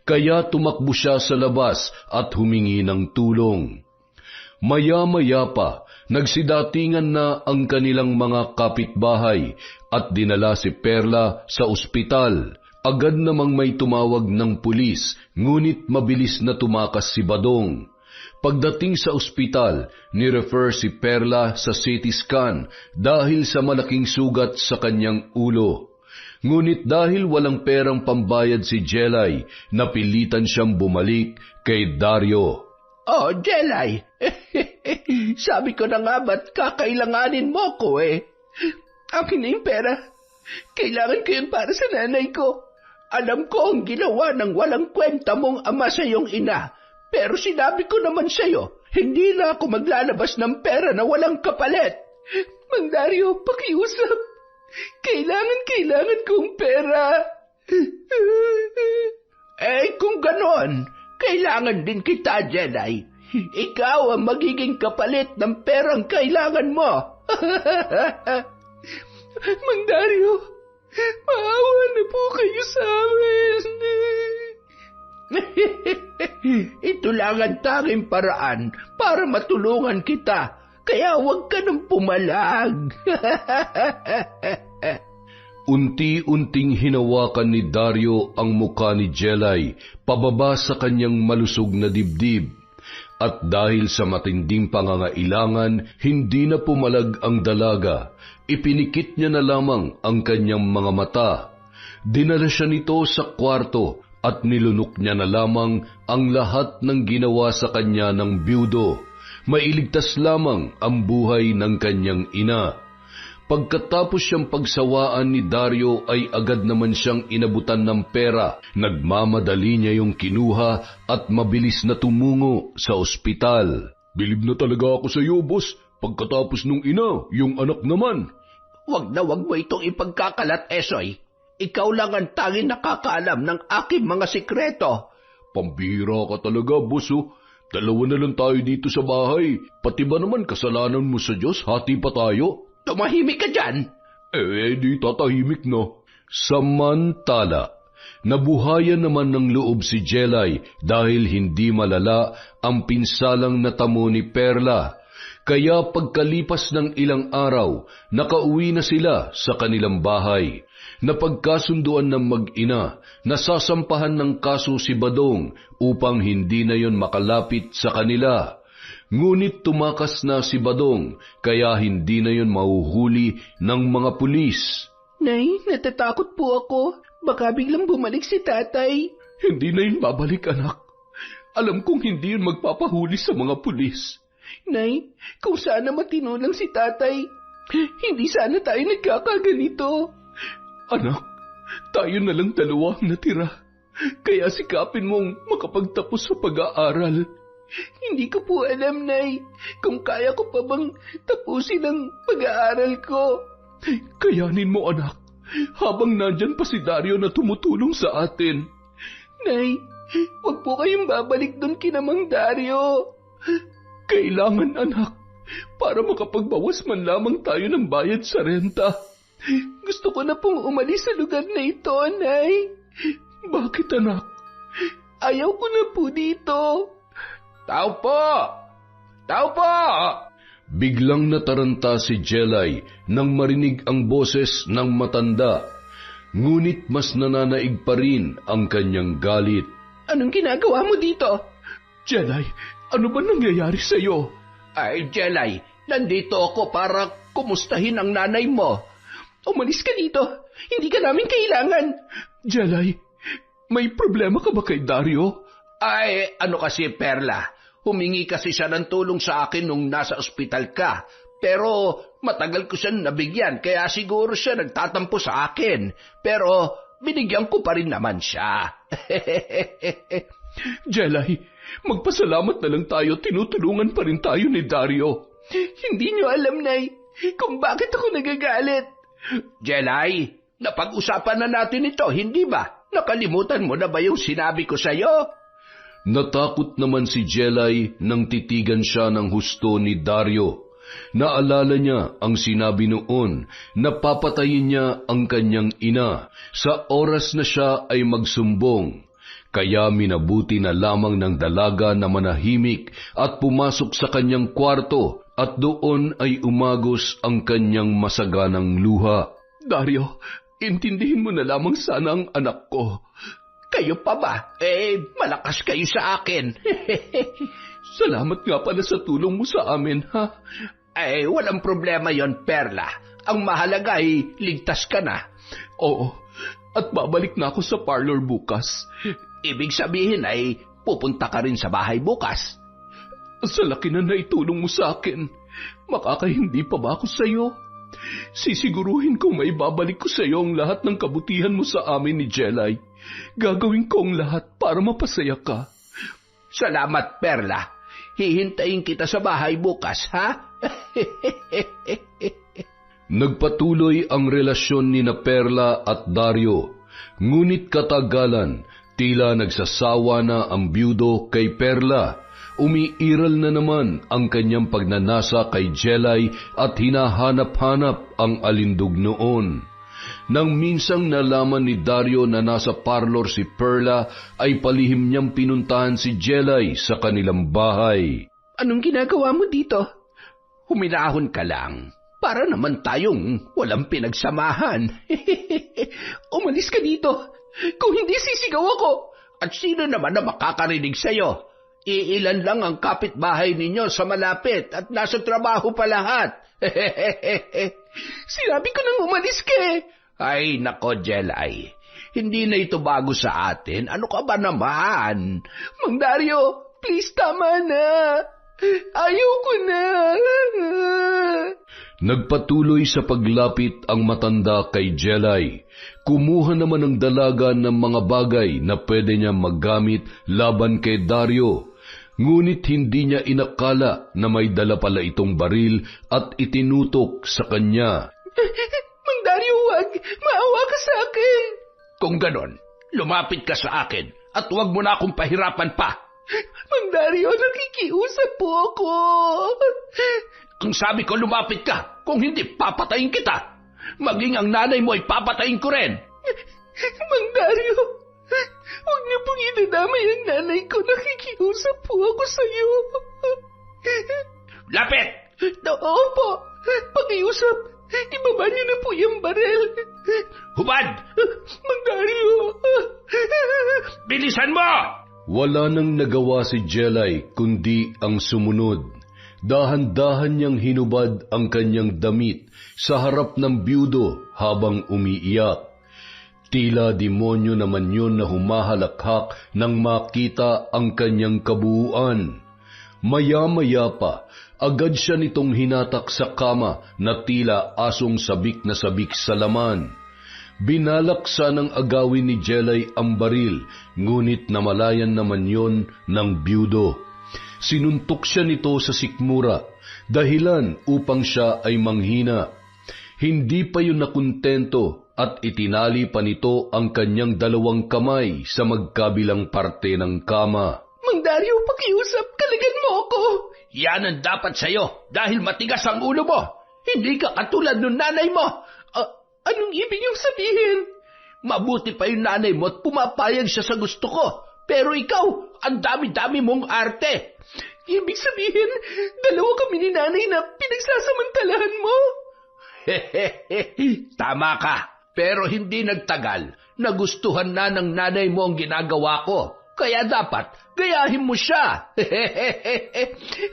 Kaya tumakbo siya sa labas at humingi ng tulong. Maya-maya pa, nagsidatingan na ang kanilang mga kapitbahay at dinala si Perla sa ospital. Agad namang may tumawag ng pulis, ngunit mabilis na tumakas si Badong. Pagdating sa ospital, ni-refer si Perla sa CT scan dahil sa malaking sugat sa kanyang ulo. Ngunit dahil walang perang pambayad si Jelay, napilitan siyang bumalik kay Dario. Oh, Jelay, sabi ko na nga ba't kakailanganin mo ko Akin na yung pera. Kailangan ko yun para sa nanay ko. Alam ko ang ginawa ng walang kwenta mong ama sa iyong ina. Pero sinabi ko naman sa'yo, hindi na ako maglalabas ng pera na walang kapalit. Mang Dario, pakiusap. Kailangan kong pera. Kung ganon, kailangan din kita, Jelay. Ikaw ang magiging kapalit ng perang kailangan mo. Mang Dario, maawa na po kayo sa amin. Ito lang ang tanging paraan para matulungan kita. Kaya huwag ka nang pumalag. Unti-unting hinawakan ni Dario ang mukha ni Jelay pababa sa kanyang malusog na dibdib. At dahil sa matinding pangangailangan, hindi na pumalag ang dalaga. Ipinikit niya na lamang ang kanyang mga mata. Dinala siya nito sa kwarto at nilunok niya na lamang ang lahat ng ginawa sa kanya ng byudo. Mailigtas lamang ang buhay ng kanyang ina. Pagkatapos siyang pagsawaan ni Dario ay agad naman siyang inabutan ng pera. Nagmamadali niya yung kinuha at mabilis na tumungo sa ospital. Bilib na talaga ako sa iyo, boss. Pagkatapos nung ina, yung anak naman. Wag mo itong ipagkakalat, Esoy. Ikaw lang ang tanging nakakaalam ng aking mga sikreto. Pambira ka talaga, boss. Dalawa na lang tayo dito sa bahay. Pati ba naman kasalanan mo sa Diyos? Hati pa tayo. Tumahimik ka dyan. Di tatahimik na. Samantala, nabuhayan naman ng loob si Jelay dahil hindi malala ang pinsalang natamo ni Perla. Kaya pagkalipas ng ilang araw, nakauwi na sila sa kanilang bahay. Napagkasunduan ng mag-ina, nasasampahan ng kaso si Badong upang hindi na yon makalapit sa kanila. Ngunit tumakas na si Badong, kaya hindi na yon mahuhuli ng mga pulis. Nay, natatakot po ako. Baka biglang bumalik si tatay. Hindi na yun babalik, anak. Alam kong hindi yun magpapahuli sa mga pulis. Nay, kung sana matino lang si tatay, hindi sana tayo nagkakaganito. Anak, tayo na lang dalawa ang natira. Kaya sikapin mong makapagtapos sa pag-aaral. Hindi ko po alam, Nay, kung kaya ko pa bang tapusin ang pag-aaral ko. Kayanin mo, anak. habang nandyan pa si Dario na tumutulong sa atin. Nay, huwag po kayong babalik doon kina Mang Dario. Kailangan, anak, para makapagbawas man lamang tayo ng bayad sa renta. Gusto ko na pong umalis sa lugar na ito, Nay. Bakit, anak? Ayaw ko na po dito. Tao po! Tao po! Biglang nataranta si Jelay nang marinig ang boses ng matanda. Ngunit mas nananaig pa rin ang kanyang galit. Anong ginagawa mo dito? Jelay, ano ba nangyayari sa'yo? Ay, Jelay, nandito ako para kumustahin ang nanay mo. Umalis ka dito. Hindi ka namin kailangan. Jelay, may problema ka ba kay Dario? Ay, ano kasi, Perla? Humingi kasi siya ng tulong sa akin nung nasa ospital ka. Pero matagal ko siya nabigyan, kaya siguro siya nagtatampo sa akin. Pero binigyan ko pa rin naman siya. Jelay, magpasalamat na lang tayo, tinutulungan pa rin tayo ni Dario. Hindi niyo alam, Nay, kung bakit ako nagagalit. Jelay, napag-usapan na natin ito, hindi ba? Nakalimutan mo na ba yung sinabi ko sa'yo? Natakot naman si Jelay nang titigan siya ng husto ni Dario. Naalala niya ang sinabi noon na papatayin niya ang kanyang ina sa oras na siya ay magsumbong. Kaya minabuti na lamang ng dalaga na manahimik at pumasok sa kanyang kwarto at doon ay umagos ang kanyang masaganang luha. Dario, intindihin mo na lamang sana ang anak ko. Kayo pa ba? Malakas kayo sa akin. Salamat nga pala sa tulong mo sa amin, ha? Walang problema yon, Perla. Ang mahalaga ay ligtas ka na. Oo, at babalik na ako sa parlor bukas. Ibig sabihin ay pupunta ka rin sa bahay bukas. Sa laki na naitulong mo sa akin, makakahindi pa ba ako sa'yo? Sisiguruhin kong may babalik ko sa'yo ang lahat ng kabutihan mo sa amin ni Jelay. Gagawin ko ang lahat para mapasaya ka. Salamat, Perla. Hihintayin kita sa bahay bukas, ha? Nagpatuloy ang relasyon ni na Perla at Dario. Ngunit katagalan, tila nagsasawa na ang byudo kay Perla. Umiiral na naman ang kanyang pagnanasa kay Jelay at hinahanap-hanap ang alindog noon. Nang minsang nalaman ni Dario na nasa parlor si Perla, ay palihim niyang pinuntahan si Jelay sa kanilang bahay. Anong ginagawa mo dito? Huminahon ka lang. Para naman tayong walang pinagsamahan. Umalis ka dito. Kung hindi, sisigaw ako. At sino naman na makakarinig sa'yo? Iilan lang ang kapitbahay ninyo sa malapit at nasa trabaho pa lahat. Sinabi ko nang umalis ka eh. Ay, nako, Jelay. Hindi na ito bago sa atin. Ano ka ba naman? Mang Dario, please, tama na. Ayoko na. Nagpatuloy sa paglapit ang matanda kay Jelay. Kumuha naman ng dalaga ng mga bagay na pwede niya maggamit laban kay Dario. Ngunit hindi niya inakala na may dala pala itong baril at itinutok sa kanya. Mang Dario, huwag. Maawa ka sa akin. Kung ganon, lumapit ka sa akin at huwag mo na akong pahirapan pa. Mang Dario, nakikiusap po ako. Ang sabi ko, lumapit ka. Kung hindi, papatayin kita. Maging ang nanay mo ay papatayin ko rin. Mang Dario, huwag niyo pong idadamay ang nanay ko. Nakikiusap po ako sa iyo. Lapit! Opo, pakiusap. Ibaba niyo na po yung baril. Hubad! Mang Dario! Bilisan mo! Wala nang nagawa si Jelay kundi ang sumunod. Dahan-dahan niyang hinubad ang kanyang damit sa harap ng byudo habang umiiyak. Tila demonyo naman yun na humahalakhak nang makita ang kanyang kabuuan. Maya-maya pa, agad siya nitong hinatak sa kama na tila asong sabik na sabik sa laman. Binalak sanang agawin ni Jelay ang baril, ngunit namalayan naman yon ng byudo. Sinuntok siya nito sa sikmura, dahilan upang siya ay manghina. Hindi pa yun nakuntento at itinali pa nito ang kanyang 2 kamay sa magkabilang parte ng kama. Mang Dario, pakiusap, kalagan mo ako. Yan ang dapat sa'yo dahil matigas ang ulo mo. Hindi ka katulad ng nanay mo. Anong ibig niyong sabihin? Mabuti pa yung nanay mo at pumapayag siya sa gusto ko. Pero ikaw, ang dami-dami mong arte. Ibig sabihin, 2 kami ni nanay na pinagsasamantalahan mo? Tama ka. Pero hindi nagtagal. Nagustuhan na ng nanay mo ang ginagawa ko. Kaya dapat, gayahin mo siya.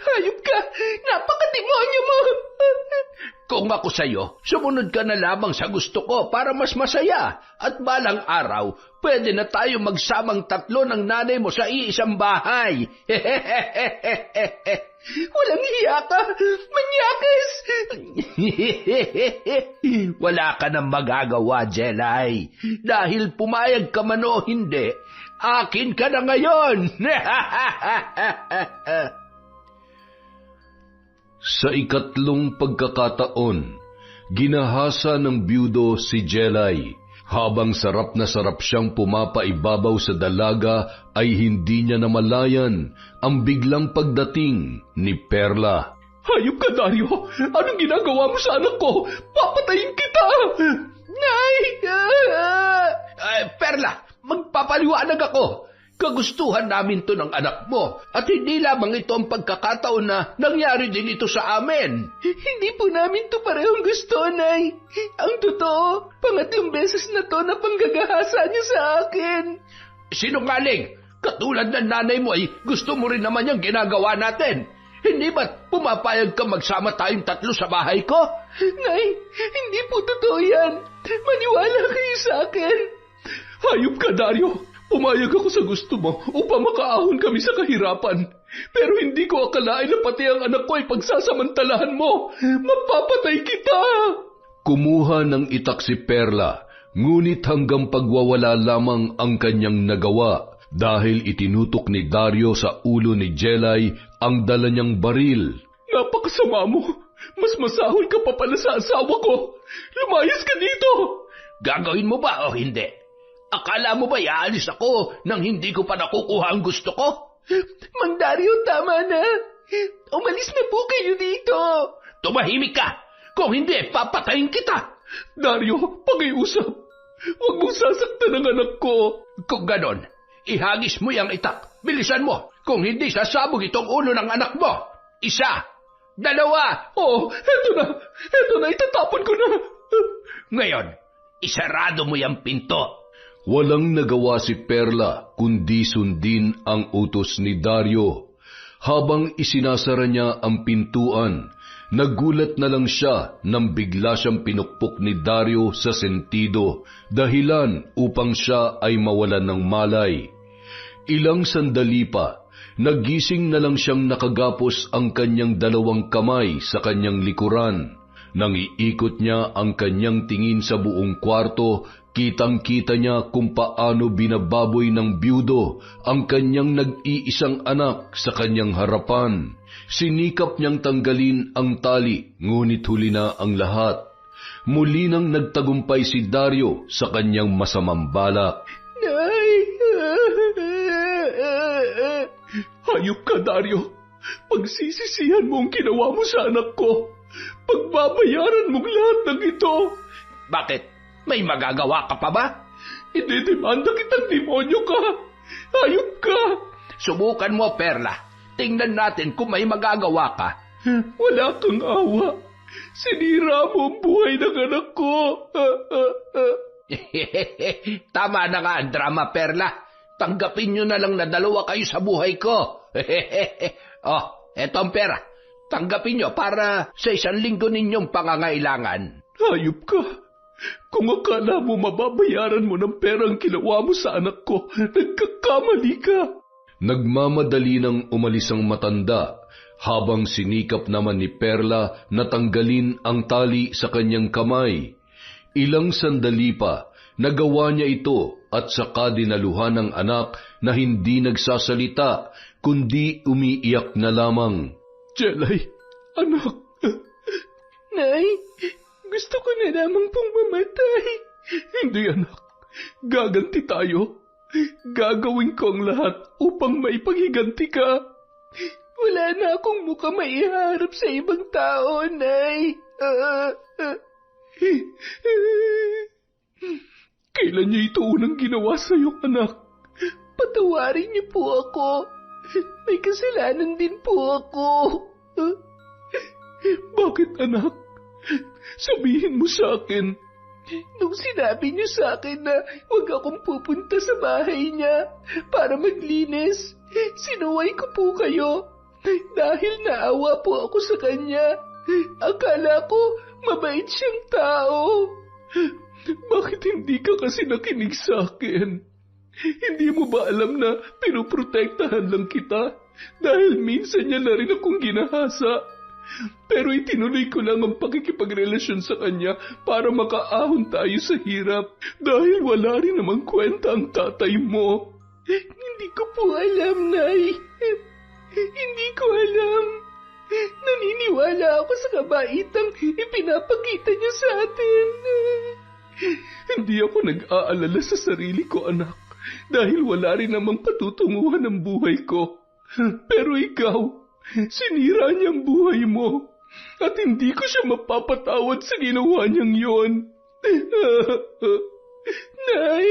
Hayop ka! Napakademonyo mo! Kung ako sa'yo, sumunod ka na lamang sa gusto ko para mas masaya. At balang araw, pwede na tayo magsamang 3 ng nanay mo sa iisang bahay. Walang hiya ka! Manyakis! Wala ka nang magagawa, Jelay. Dahil pumayag ka man o hindi, akin ka na ngayon. Sa 3 pagkakataon, ginahasa ng byudo si Jelay. Habang sarap na sarap siyang pumapaibabaw sa dalaga ay hindi niya namalayan ang biglang pagdating ni Perla. Hayop ka, Dario! Anong ginagawa mo sa anak ko? Papatayin kita! Nay! Perla, magpapaliwanag ako. Kagustuhan namin to ng anak mo at hindi lamang ito ang pagkakataon na nangyari din ito sa amin. Hindi po namin to parehong gusto, Nay. Ang totoo, 3 beses na to na panggagahasa niyo sa akin. Sinungaling! Katulad ng nanay mo ay gusto mo rin naman yung ginagawa natin. Hindi ba't pumapayag ka magsama tayong 3 sa bahay ko? Nay, hindi po totoo yan. Maniwala kayo sa akin. Hayop ka, Dario! Pumayag ako sa gusto mo upang makaahon kami sa kahirapan. Pero hindi ko akalain na pati ang anak ko ay pagsasamantalahan mo. Mapapatay kita! Kumuha ng itak si Perla, ngunit hanggang pagwawala lamang ang kanyang nagawa dahil itinutok ni Dario sa ulo ni Jelay ang dala niyang baril. Napakasama mo! Mas masahol ka pa pala sa asawa ko! Lumayas ka dito! Gagawin mo ba o hindi? Akala mo ba iaalis ako nang hindi ko pa nakukuha ang gusto ko? Mang Dario, tama na. Umalis na po kayo dito. Tumahimik ka! Kung hindi, papatayin kita! Dario, pakiusap. Huwag mong sasaktan ang anak ko. Kung ganon, ihagis mo yung itak. Bilisan mo. Kung hindi, sasabog itong ulo ng anak mo. 1, 2. Oh, eto na, itatapon ko na. Ngayon, isarado mo yung pinto. Walang nagawa si Perla kundi sundin ang utos ni Dario. Habang isinasara niya ang pintuan, nagulat na lang siya nang bigla siyang pinukpok ni Dario sa sentido, dahilan upang siya ay mawalan ng malay. Ilang sandali pa, nagising na lang siyang nakagapos ang kanyang 2 kamay sa kanyang likuran. Nang iikot niya ang kanyang tingin sa buong kwarto, kitang-kita niya kung paano binababoy ng byudo ang kanyang nag-iisang anak sa kanyang harapan. Sinikap niyang tanggalin ang tali, ngunit huli na ang lahat. Muli nang nagtagumpay si Dario sa kanyang masamang balak. Nay! Hayop ka, Dario. Pagsisisihan mo ang ginawa mo sa anak ko. Pagbabayaran mong lahat ng ito. Bakit? May magagawa ka pa ba? Idedemanda kitang demonyo ka. Hayop ka. Subukan mo, Perla. Tingnan natin kung may magagawa ka. Wala kang awa. Sinira mo ang buhay ng anak ko. Tama na nga ang drama, Perla. Tanggapin nyo na lang na 2 kayo sa buhay ko. Oh, eto ang pera. Tanggapin nyo para sa 1 linggo ninyong pangangailangan. Hayop ka. Kung akala mo mababayaran mo ng perang ginawa mo sa anak ko, nagkakamali ka. Nagmamadali nang umalis ang matanda, habang sinikap naman ni Perla na tanggalin ang tali sa kanyang kamay. Ilang sandali pa, nagawa niya ito at saka dinaluhan ng anak na hindi nagsasalita, kundi umiiyak na lamang. Jelay, anak. Nay, gusto ko na na lamang pong mamatay. Hindi, anak. Gaganti tayo. Gagawin ko ang lahat upang maipaghiganti ka. Wala na akong mukhang maiharap sa ibang tao, Nay. Kailan niyo ito unang ginawa sa iyong anak? Patawarin niyo po ako. May kasalanan din po ako. Bakit, anak? Sabihin mo sa akin. Nung sinabi niyo sa akin na huwag akong pupunta sa bahay niya para maglinis, sinuway ko po kayo dahil naawa po ako sa kanya. Akala ko mabait siyang tao. Bakit hindi ka kasi nakinig sa akin? Hindi mo ba alam na pinuprotektahan lang kita dahil minsan niya na rin akong ginahasa? Pero itinuloy ko lang ang pakikipagrelasyon sa kanya para makaahon tayo sa hirap dahil wala rin namang kwenta ang tatay mo. Hindi ko po alam, Nay. Hindi ko alam. Naniniwala ako sa kabaitang ipinapakita niyo sa atin. Hindi ako nag-aalala sa sarili ko, anak, dahil wala rin namang patutunguhan ang buhay ko. Pero ikaw, sinira niyang buhay mo at hindi ko siya mapapatawad sa ginawa niyang yon. Nay!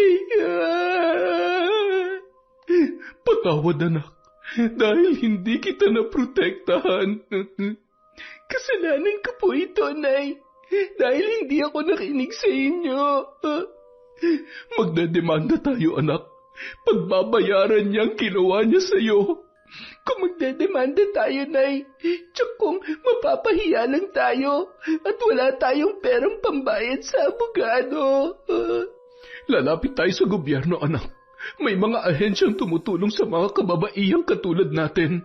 Patawad, anak, dahil hindi kita naprotektahan. Kasalanan ko po ito, Nay, dahil hindi ako nakinig sa inyo. Magdedemanda tayo, anak. Pagbabayaran niya ang ginawa niya sa iyo. Kung magdedemanda tayo, Nay, tsak kung mapapahiya lang tayo at wala tayong perang pambayad sa abogado. Lalapit tayo sa gobyerno, anak. May mga ahensyang tumutulong sa mga kababaihang katulad natin.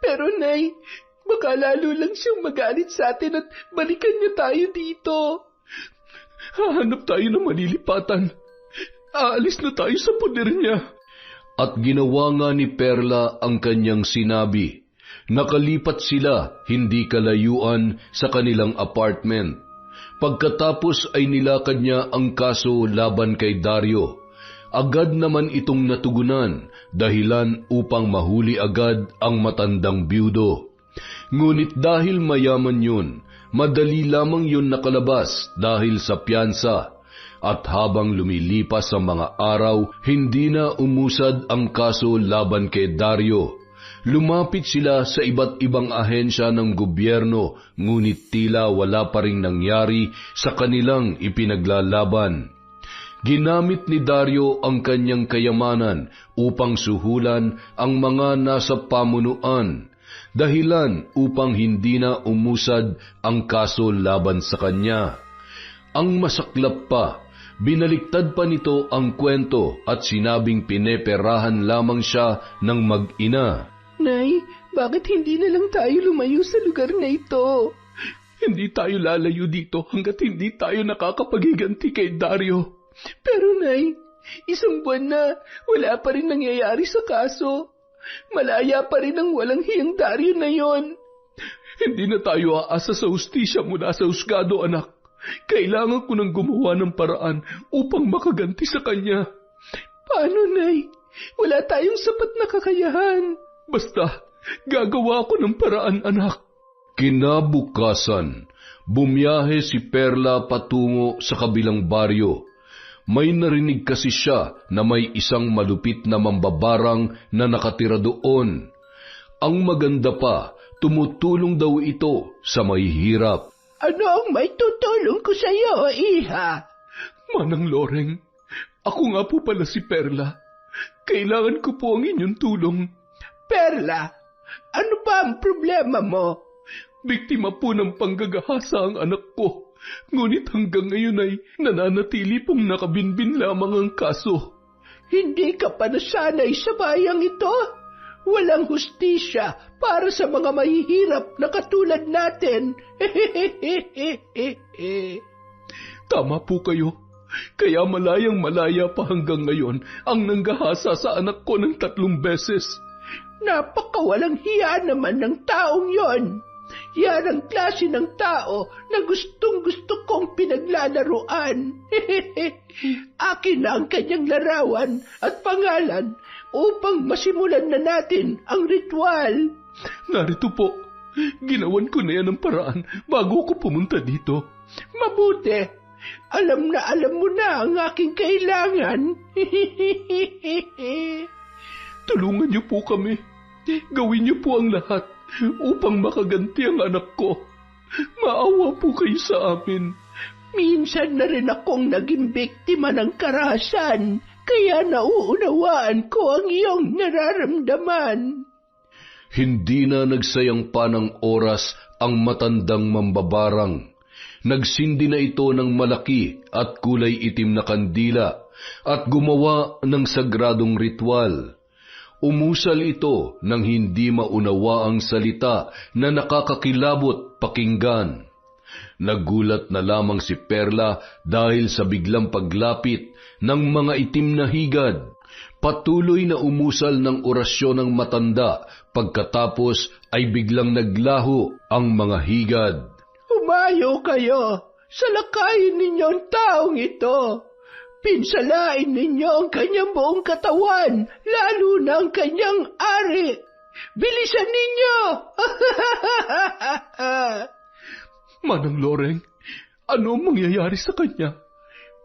Pero, Nay, baka lalo lang siyang magalit sa atin at balikan niya tayo dito. Hahanap tayo ng malilipatan. Aalis na tayo sa poder niya. At ginawa nga ni Perla ang kanyang sinabi. Nakalipat sila hindi kalayuan sa kanilang apartment. Pagkatapos ay nilakad niya ang kaso laban kay Dario. Agad naman itong natugunan, dahilan upang mahuli agad ang matandang byudo. Ngunit dahil mayaman yun, madali lamang yun nakalabas dahil sa piyansa. At habang lumilipas ang mga araw, hindi na umusad ang kaso laban kay Dario. Lumapit sila sa iba't ibang ahensya ng gobyerno, ngunit tila wala pa ring nangyari sa kanilang ipinaglalaban. Ginamit ni Dario ang kanyang kayamanan upang suhulan ang mga nasa pamunuan, dahilan upang hindi na umusad ang kaso laban sa kanya. Ang masaklap pa, binaliktad pa nito ang kwento at sinabing pineperahan lamang siya ng mag-ina. Nay, bakit hindi na lang tayo lumayo sa lugar na ito? Hindi tayo lalayo dito hanggat hindi tayo nakakapaghiganti kay Dario. Pero, Nay, isang buwan na wala pa rin nangyayari sa kaso. Malaya pa rin ang walang hiyang Dario na yon. Hindi na tayo aasa sa hustisya mula sa husgado, anak. Kailangan ko nang gumawa ng paraan upang makaganti sa kanya. Paano, Nay? Wala tayong sapat na kakayahan. Basta, gagawa ko ng paraan, anak. Kinabukasan, bumiyahe si Perla patungo sa kabilang baryo. May narinig kasi siya na may isang malupit na mambabarang na nakatira doon. Ang maganda pa, tumutulong daw ito sa mahihirap. Ano ang may tutulong ko sa iyo, iha? Manang Loreng, ako nga po pala si Perla. Kailangan ko po ang inyong tulong. Perla, ano ba ang problema mo? Biktima po ng panggagahasa ang anak ko. Ngunit hanggang ngayon ay nananatili pong nakabinbin lamang ang kaso. Hindi ka pa nasanay sa bayang ito? Walang hustisya para sa mga mahihirap na katulad natin. Tama po kayo. Kaya malayang malaya pa hanggang ngayon ang nanggahasa sa anak ko ng 3 beses. Napakawalang hiya naman ng taong yon. Yan ang klase ng tao na gustong-gusto kong pinaglalaruan. Akin na ang kanyang larawan at pangalan upang masimulan na natin ang ritual. Narito po. Ginawan ko na yan ng paraan bago ko pumunta dito. Mabuti. Alam mo na ang aking kailangan. Tulungan niyo po kami. Gawin niyo po ang lahat upang makaganti ang anak ko. Maawa po kayo sa amin. Minsan na rin akong naging biktima ng karahasan, kaya nauunawaan ko ang iyong nararamdaman. Hindi na nagsayang pa ng oras ang matandang mambabarang. Nagsindi na ito ng malaki at kulay itim na kandila at gumawa ng sagradong ritual. Umusal ito ng hindi maunawaang salita na nakakakilabot pakinggan. Nagulat na lamang si Perla dahil sa biglang paglapit ng mga itim na higad. Patuloy na umusal ng orasyon ng matanda, pagkatapos ay biglang naglaho ang mga higad. Humayo kayo, salakayin ninyo ang taong ito. Pinsalain ninyo ang kanyang buong katawan, lalo na ang kanyang ari. Bilisan ninyo! Manang Loreng, ano ang mangyayari sa kanya?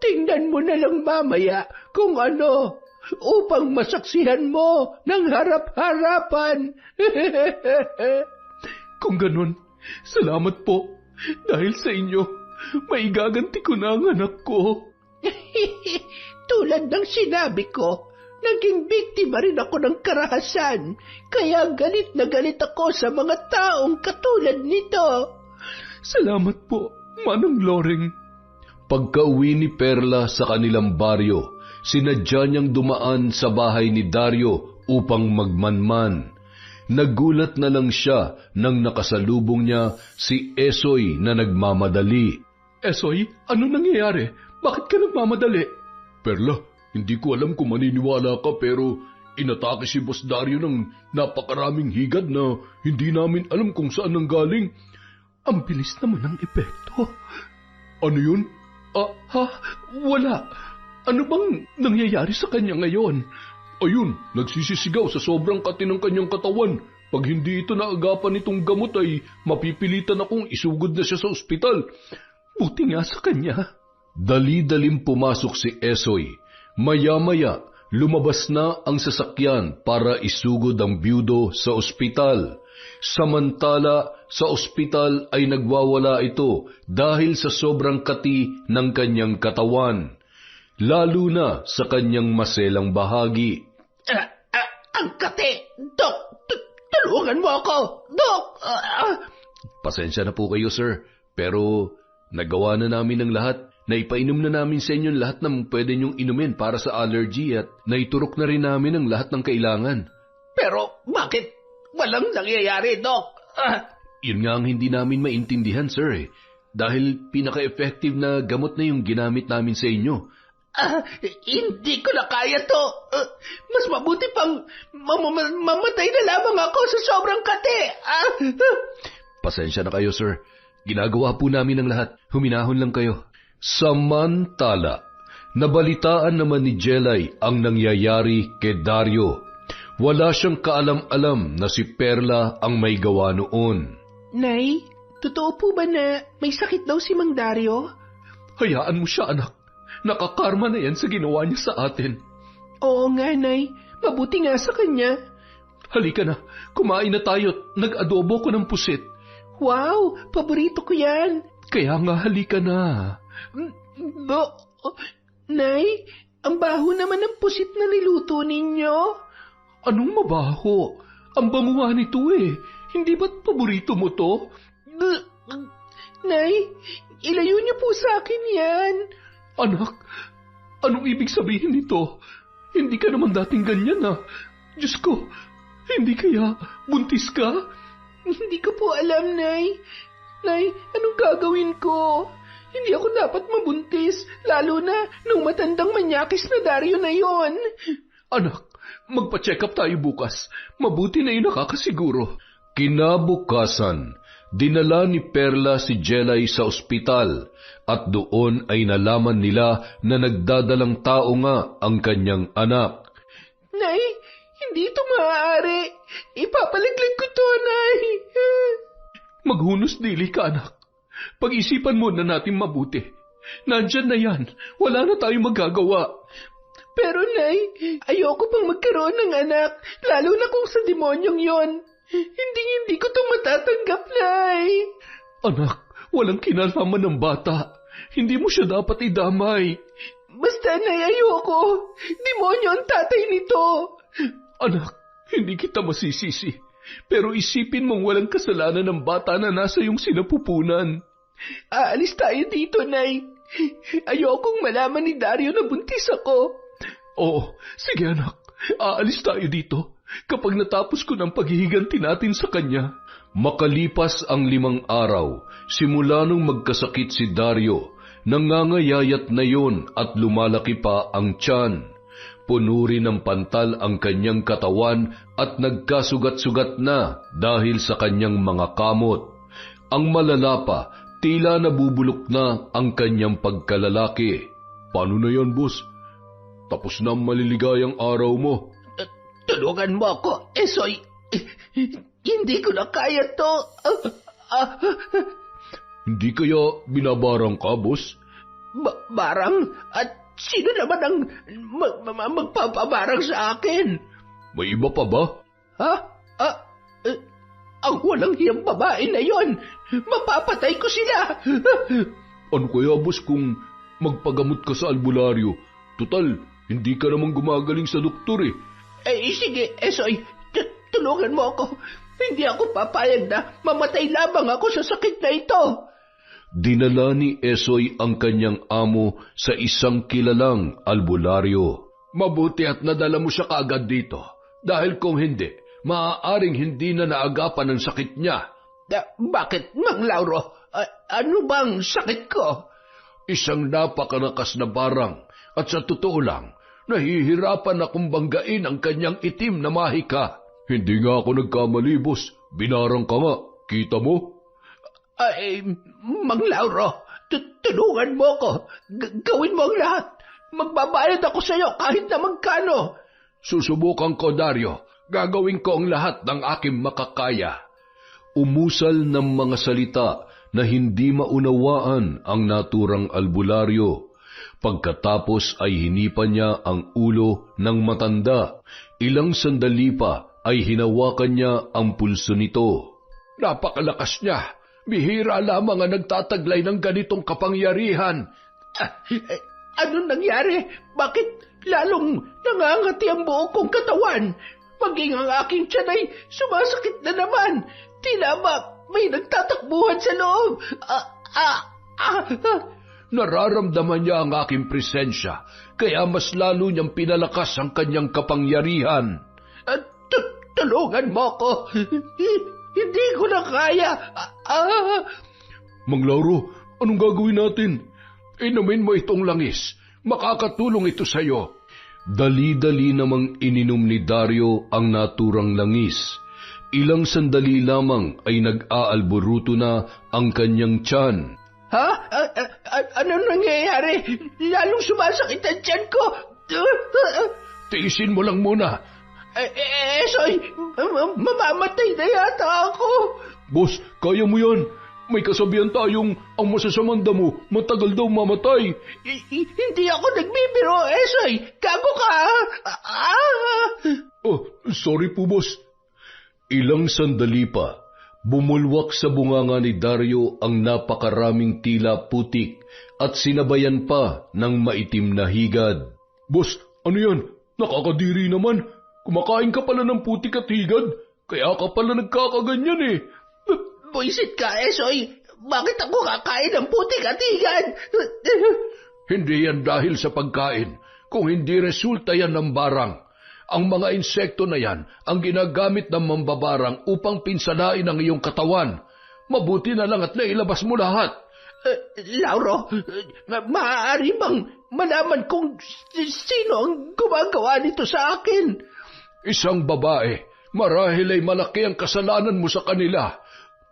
Tingnan mo na lang mamaya kung ano, upang masaksihan mo ng harap-harapan. Kung ganun, salamat po. Dahil sa inyo, maigaganti ko na ang anak ko. Tulad ng sinabi ko, naging biktima rin ako ng karahasan, kaya galit na galit ako sa mga taong katulad nito. Salamat po, Manang Loreng. Pagka-uwi ni Perla sa kanilang baryo, sinadya niyang dumaan sa bahay ni Dario upang magmanman. Nagulat na lang siya nang nakasalubong niya si Esoy na nagmamadali. Esoy, ano nangyayari? Bakit ka nagmamadali? Perla, hindi ko alam kung maniniwala ka pero inatake si Boss Dario ng napakaraming higad na hindi namin alam kung saan nanggaling. Ang bilis naman ng epekto. Ano yun? Wala. Ano bang nangyayari sa kanya ngayon? Ayun, nagsisisigaw sa sobrang kati ng kanyang katawan. Pag hindi ito naagapan nitong gamot ay mapipilitan akong isugod na siya sa ospital. Buti nga sa kanya. Dali-dalim pumasok si Esoy. Maya-maya, lumabas na ang sasakyan para isugod ang byudo sa ospital. Samantala, sa ospital ay nagwawala ito dahil sa sobrang kati ng kanyang katawan, lalo na sa kanyang maselang bahagi. Ang kati! Dok! Tulungan mo ako! Dok! Pasensya na po kayo, sir. Pero nagawa na namin ang lahat. Naipainom na namin sa inyo lahat ng pwede niyong inumin para sa allergy at naiturok na rin namin ang lahat ng kailangan. Pero bakit walang nangyayari, Dok? Yun nga ang hindi namin maintindihan, sir. Dahil pinaka-effective na gamot na yung ginamit namin sa inyo. Hindi ko na kaya to. Mas mabuti pang mamatay na lamang ako sa sobrang kati. Pasensya na kayo, sir. Ginagawa po namin ang lahat. Huminahon lang kayo. Samantala, nabalitaan naman ni Jelay ang nangyayari kay Dario. Wala siyang kaalam-alam na si Perla ang may gawa noon. Nay, totoo po ba na may sakit daw si Mang Dario? Hayaan mo siya, anak. Nakakarma na yan sa ginawa niya sa atin. Oo nga, Nay. Mabuti nga sa kanya. Halika na, kumain na tayo. Nag-adobo ko ng pusit. Wow, paborito ko yan. Kaya nga halika na. Nay, ang baho naman ng pusit na niluto ninyo. Anong mabaho? Ang bango nga nito eh. Hindi ba't paborito mo to? Nay, ilayo niyo po sa akin yan. Anak, anong ibig sabihin nito? Hindi ka naman dating ganyan ah. Diyos ko, hindi kaya buntis ka? Hindi ko po alam, Nay. Nay, anong gagawin ko? Hindi ako dapat mabuntis, lalo na nung matandang manyakis na Dario na yon. Anak, magpa-check up tayo bukas. Mabuti na yun nakakasiguro. Kinabukasan, Dinala ni Perla si Jelay sa ospital at doon ay nalaman nila na nagdadalang tao nga ang kanyang anak. Nay, hindi ito maaari. Ipapalaglag ko to, Nay. Maghunos dili ka, anak. Pag-isipan mo na natin mabuti. Nandyan na yan. Wala na tayong magagawa. Pero, Nay, ayoko pang magkaroon ng anak, lalo na kung sa demonyong yon. Hindi ko to matatanggap, Nay. Anak, walang kinalaman ng bata. Hindi mo siya dapat idamay. Basta, Nay, ayoko. Demonyo ang tatay nito. Anak, hindi kita masisisi. Pero isipin mong walang kasalanan ng bata na nasa iyong sinapupunan. Aalis tayo dito, Nay. Ayokong malaman ni Dario na buntis ako. Oo, sige anak. Aalis tayo dito kapag natapos ko ng paghihiganti natin sa kanya. Makalipas ang 5 araw, simula nung magkasakit si Dario, nangangayayat na yon at lumalaki pa ang tiyan. Puno rin ng pantal ang kanyang katawan at nagkasugat-sugat na dahil sa kanyang mga kamot. Ang malala pa, tila nabubulok na ang kanyang pagkalalaki. Paano na yan, boss? Tapos na ang maliligayang araw mo. Tulungan mo ako, Esoy. Hindi ko na kaya to. Hindi kaya binabarang ka, boss? Barang? At sino naman ang magpapabarang sa akin? May iba pa ba? Ha? Ang walang hiyang babae na yon. Mapapatay ko sila. Ano kaya, boss, kung magpagamot ka sa albularyo? Total, hindi ka namang gumagaling sa doktor eh. Sige, Esoy. Tulungan mo ako. Hindi ako papayag na mamatay lamang ako sa sakit na ito. Dinala ni Esoy ang kanyang amo sa isang kilalang albularyo. Mabuti at nadala mo siya kaagad dito. Dahil kung hindi, maaaring hindi na naagapan ang sakit niya. Bakit, Mang Lauro? Ano bang sakit ko? Isang napakalakas na barang. At sa totoo lang, nahihirapan akong banggain ang kanyang itim na mahika. Hindi nga ako nagkamali, boss. Binarang ka nga. Kita mo? Mang Lauro, tulungan mo ko. Gawin mo ang lahat. Magbabayad ako sa iyo kahit na magkano. Susubukan ko, Dario. Gagawin ko ang lahat ng aking makakaya. Umusal ng mga salita na hindi maunawaan ang naturang albularyo. Pagkatapos ay hinipan niya ang ulo ng matanda. Ilang sandali pa ay hinawakan niya ang pulso nito. Napakalakas niya. Bihira lamang ang nagtataglay ng ganitong kapangyarihan. Anong nangyari? Bakit lalong nangangati ang buo kong katawan? Maging ang aking tiyan ay sumasakit na naman. Tila ba may nagtatakbuhan sa loob? Nararamdaman niya ang aking presensya, kaya mas lalo niyang pinalakas ang kanyang kapangyarihan. Tulungan mo ko. Hindi ko na kaya. Mang Lauro, anong gagawin natin? Inumin mo itong langis. Makakatulong ito sa iyo. Dali-dali namang ininom ni Dario ang naturang langis. Ilang sandali lamang ay nag-aalburuto na ang kanyang tiyan. Ha? Anong nangyayari? Lalong sumasakit ang tiyan ko. Tiisin mo lang muna. Esoy, mamamatay na yata ako. Boss, kaya mo yan. May kasabihan tayong ang masasamang damo, matagal daw mamatay. Hindi ako nagbibiro, Esoy. Gago ka. Sorry po, boss. Ilang sandali pa, bumulwak sa bunganga ni Dario ang napakaraming tila putik at sinabayan pa ng maitim na higad. Boss, ano yan? Nakakadiri naman. Kumakain ka pala ng putik at higad. Kaya ka pala nagkakaganyan eh. Buisit ka, Esoy. Bakit ako kakain ng putik at higad? Hindi yan dahil sa pagkain. Kung hindi resulta yan ng barang. Ang mga insekto na yan ang ginagamit ng mambabarang upang pinsalain ang iyong katawan. Mabuti na lang at nailabas mo lahat. Lauro, maaari bang malaman kung sino ang gumagawa nito sa akin? Isang babae. Marahil ay malaki ang kasalanan mo sa kanila.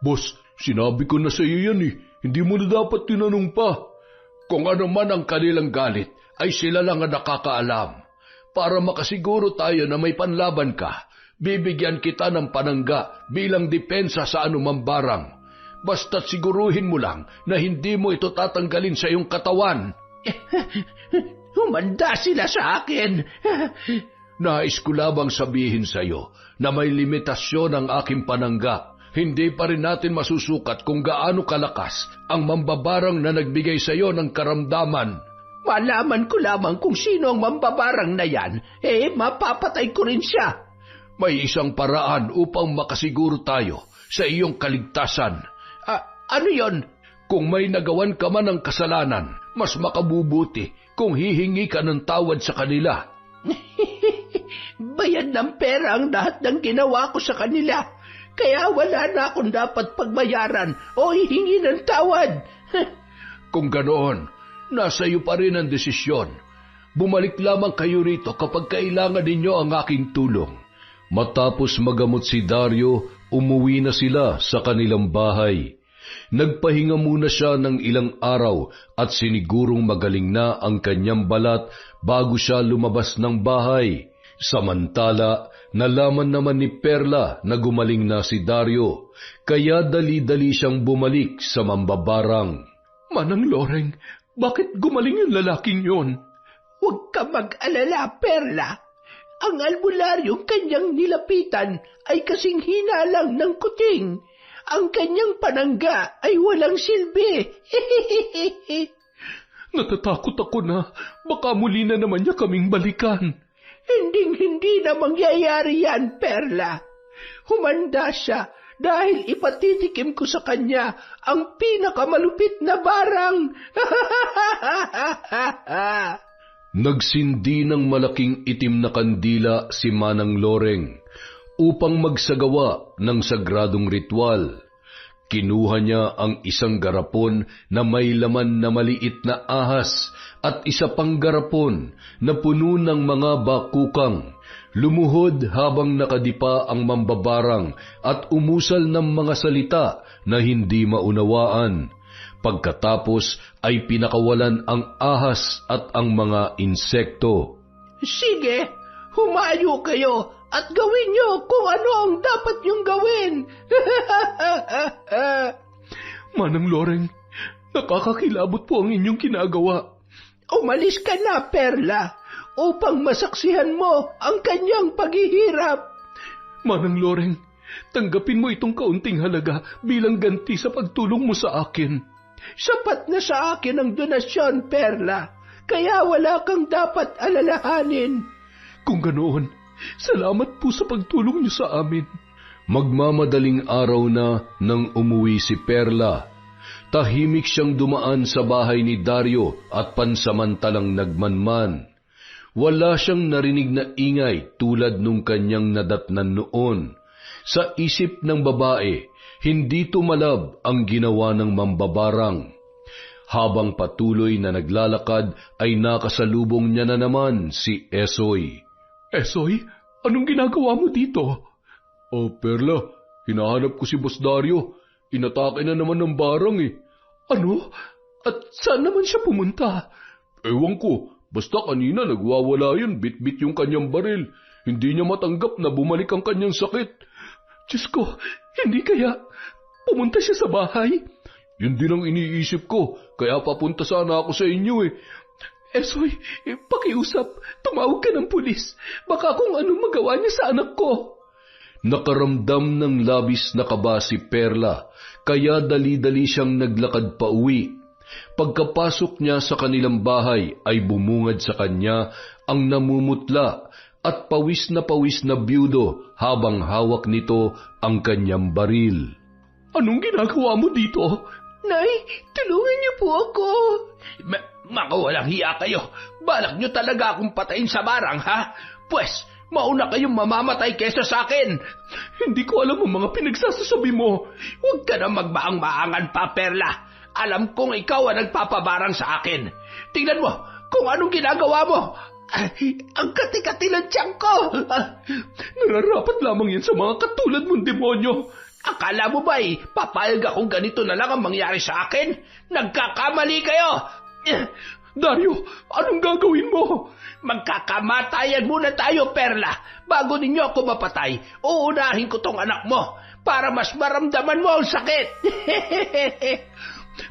Boss, Sinabi ko na sa iyo yan eh. Hindi mo na dapat tinanong pa. Kung ano man ang kanilang galit, ay sila lang ang nakakaalam. Para makasiguro tayo na may panlaban ka, bibigyan kita ng panangga bilang depensa sa anumang barang. Basta't siguruhin mo lang na hindi mo ito tatanggalin sa iyong katawan. Humanda sila sa akin. Nais ko labang sabihin sa iyo na may limitasyon ang aking panangga. Hindi pa rin natin masusukat kung gaano kalakas ang mambabarang na nagbigay sa iyo ng karamdaman. Malaman ko lamang kung sino ang mambabarang na yan, mapapatay ko rin siya. May isang paraan upang makasiguro tayo sa iyong kaligtasan. Ano yon? Kung may nagawan ka man ng kasalanan, mas makabubuti kung hihingi ka ng tawad sa kanila. Bayad ng pera ang lahat ng ginawa ko sa kanila. Kaya wala na akong dapat pagbayaran o hihingi ng tawad. Kung ganoon, nasa iyo pa rin ang desisyon. Bumalik lamang kayo rito kapag kailangan ninyo ang aking tulong. Matapos magamot si Dario, umuwi na sila sa kanilang bahay. Nagpahinga muna siya ng ilang araw at sinigurong magaling na ang kanyang balat bago siya lumabas ng bahay. Samantala, nalaman naman ni Perla na gumaling na si Dario, kaya dali-dali siyang bumalik sa mambabarang. Manang Loreng, bakit gumaling yung lalaking yon? Huwag ka mag-alala, Perla. Ang albularyong kanyang nilapitan ay kasing hina lang ng kuting. Ang kanyang panangga ay walang silbi. Natatakot ako na baka muli na naman niya kaming balikan. Hindi na mangyayari yan, Perla. Humanda siya dahil ipatitikim ko sa kanya ang pinakamalupit na barang. Nagsindi ng malaking itim na kandila si Manang Loreng upang magsagawa ng sagradong ritual. Kinuha niya ang isang garapon na may laman na maliit na ahas at isa pang garapon na puno ng mga bakukang. Lumuhod habang nakadipa ang mambabarang at umusal ng mga salita na hindi maunawaan. Pagkatapos ay pinakawalan ang ahas at ang mga insekto. Sige, humayo kayo at gawin niyo kung ano ang dapat niyong gawin. Manang Loreng, nakakakilabot po ang inyong ginagawa. Umalis ka na, Perla, upang masaksihan mo ang kanyang paghihirap. Manang Loreng, tanggapin mo itong kaunting halaga bilang ganti sa pagtulong mo sa akin. Sapat na sa akin ang donasyon, Perla, kaya wala kang dapat alalahanin. Kung ganoon, salamat po sa pagtulong niyo sa amin. Magmamadaling araw na nang umuwi si Perla. Tahimik siyang dumaan sa bahay ni Dario at pansamantalang nagmanman. Wala siyang narinig na ingay tulad nung kanyang nadatnan noon. Sa isip ng babae, hindi tumalab ang ginawa ng mambabarang. Habang patuloy na naglalakad ay nakasalubong niya na naman si Esoy. Esoy, anong ginagawa mo dito? Oh, Perla, hinahanap ko si Boss Dario. Inatake na naman ng barang eh. Ano? At saan naman siya pumunta? Ewan ko, basta kanina nagwawala yun, bit-bit yung kanyang baril. Hindi niya matanggap na bumalik ang kanyang sakit. Diyos ko, hindi kaya pumunta siya sa bahay? Yun din ang iniisip ko, kaya papunta sana ako sa inyo eh. Esoy, pakiusap, tumawag ka ng pulis. Baka kung anong magawa niya sa anak ko. Nakaramdam ng labis na kaba si Perla, kaya dali-dali siyang naglakad pa uwi. Pagkapasok niya sa kanilang bahay ay bumungad sa kanya ang namumutla at pawis na byudo habang hawak nito ang kanyang baril. Anong ginagawa mo dito? Nay, tulungan niyo po ako. Makawalang hiya kayo. Balak niyo talaga akong patayin sa barang, ha? Pwes, mauna kayong mamamatay kesa sa akin. Hindi ko alam ang mga pinagsasasabi mo. Huwag ka na magbaang-maangan pa, Perla. Alam kong ikaw ang nagpapabarang sa akin. Tingnan mo kung anong ginagawa mo. Ang kati-kati ng tiyan ko. Nararapat lamang yan sa mga katulad mong demonyo. Akala mo ba papayag akong ganito na lang ang mangyari sa akin? Nagkakamali kayo! Dario, anong gagawin mo? Magkakamatayan muna tayo, Perla. Bago ninyo ako mapatay, uunahin ko tong anak mo para mas maramdaman mo ang sakit.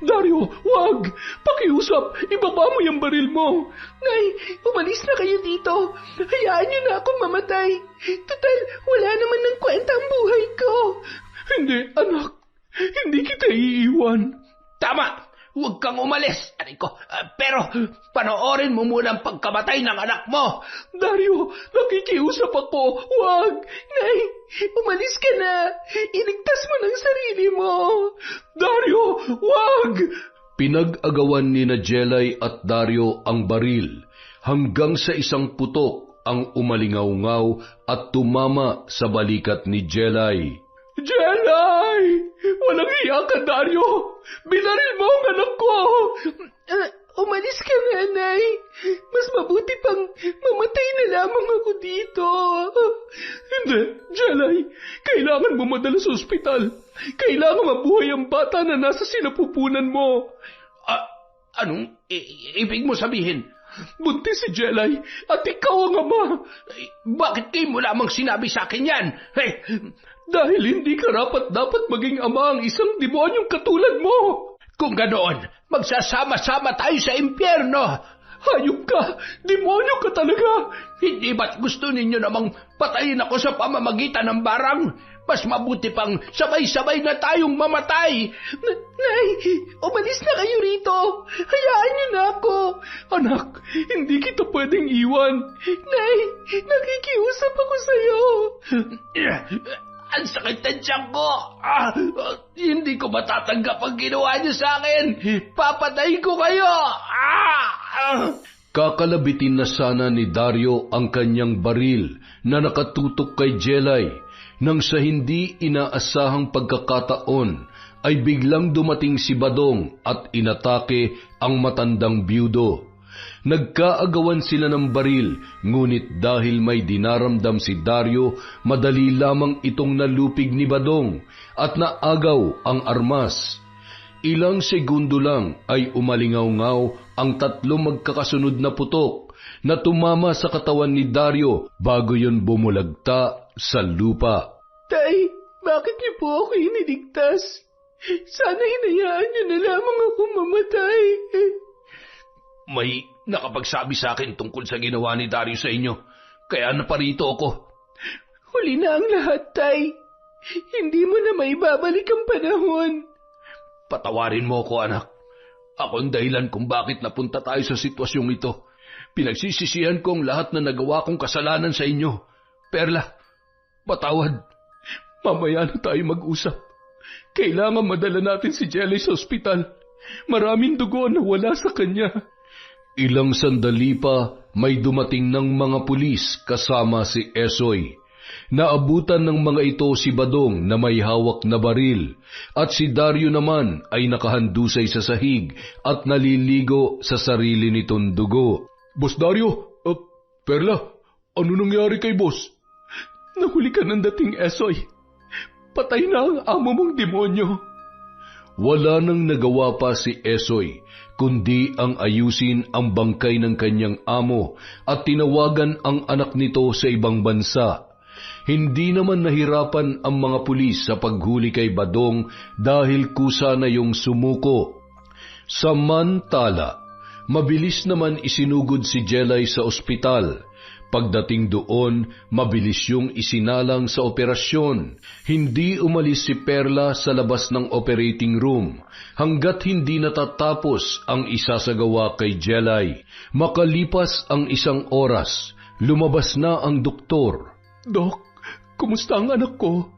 Dario, wag! Pakiusap, ibaba mo yung baril mo. Nay, umalis na kayo dito. Hayaan niyo na akong mamatay. Total, wala naman ng kwenta ang buhay ko. Hindi, anak. Hindi kita iiwan. Tama! Huwag kang umalis, aray ko. Pero, panoorin mo muna ang pagkamatay ng anak mo. Dario, nakikiusap ako. Wag! Nay, umalis ka na. Iligtas mo ng sarili mo. Dario, wag! Pinag-agawan ni Jelay at Dario ang baril hanggang sa isang putok ang umalingaw-ngaw at tumama sa balikat ni Jelay. Jelay! Walang hiya ka, Dario! Binaril mo ang anak ko! Umalis ka na, Nay. Mas mabuti pang mamatay na lamang ako dito. Hindi, Jelay. Kailangan mo madala sa ospital. Kailangan mabuhay ang bata na nasa sinapupunan mo. Anong ibig mo sabihin? Buntis si Jelay at ikaw ang ama. Bakit di mo lamang sinabi sa akin yan? Dahil hindi karapat-dapat maging ama ang isang demonyong katulad mo. Kung ganoon, magsasama-sama tayo sa impyerno. Hayop ka! Demonyo ka talaga! Hindi ba't gusto ninyo namang patayin ako sa pamamagitan ng barang? Mas mabuti pang sabay-sabay na tayong mamatay. Nay, umalis na kayo rito. Hayaan niyo na ako. Anak, hindi kita pwedeng iwan. Nay, nakikiusap ako sa'yo. Ang sakit ng tiyan ko! Hindi ko matatanggap ang ginawa niyo sa akin! Papatayin ko kayo! Kakalabitin na sana ni Dario ang kanyang baril na nakatutok kay Jelay nang sa hindi inaasahang pagkakataon ay biglang dumating si Badong at inatake ang matandang byudo. Nagkaagawan sila ng baril, ngunit dahil may dinaramdam si Dario, madali lamang itong nalupig ni Badong at naagaw ang armas. Ilang segundo lang ay umalingaw-ngaw ang tatlong magkakasunod na putok na tumama sa katawan ni Dario bago yun bumulagta sa lupa. Tay, bakit niyo po ako iniligtas? Sana hinayaan niyo na lamang ako mamatay. May nakapagsabi sa akin tungkol sa ginawa ni Dario sa inyo, kaya naparito ako. Huli na ang lahat, Tay. Hindi mo na maibabalik ang panahon. Patawarin mo ako, anak. Ako ang dahilan kung bakit napunta tayo sa sitwasyong ito. Pinagsisisihan ko ang lahat na nagawa kong kasalanan sa inyo. Perla, patawad. Mamaya na tayo mag-usap. Kailangan madala natin si Jelly sa ospital. Maraming dugo na wala sa kanya. Ilang sandali pa, may dumating ng mga pulis kasama si Esoy. Naabutan ng mga ito si Badong na may hawak na baril, at si Dario naman ay nakahandusay sa sahig at naliligo sa sarili nitong dugo. Boss Dario, Perla, ano nangyari kay boss? Nahuli ka ng dating Esoy. Patay na ang amo mong demonyo. Wala nang nagawa pa si Esoy, kundi ang ayusin ang bangkay ng kanyang amo at tinawagan ang anak nito sa ibang bansa. Hindi naman nahirapan ang mga pulis sa paghuli kay Badong dahil kusa na yung sumuko. Samantala, mabilis naman isinugod si Jelay sa ospital. Pagdating doon, mabilis yung isinalang sa operasyon. Hindi umalis si Perla sa labas ng operating room hanggat hindi natatapos ang isasagawa kay Jelay. Makalipas ang 1 oras, lumabas na ang doktor. Dok, kumusta ang anak ko?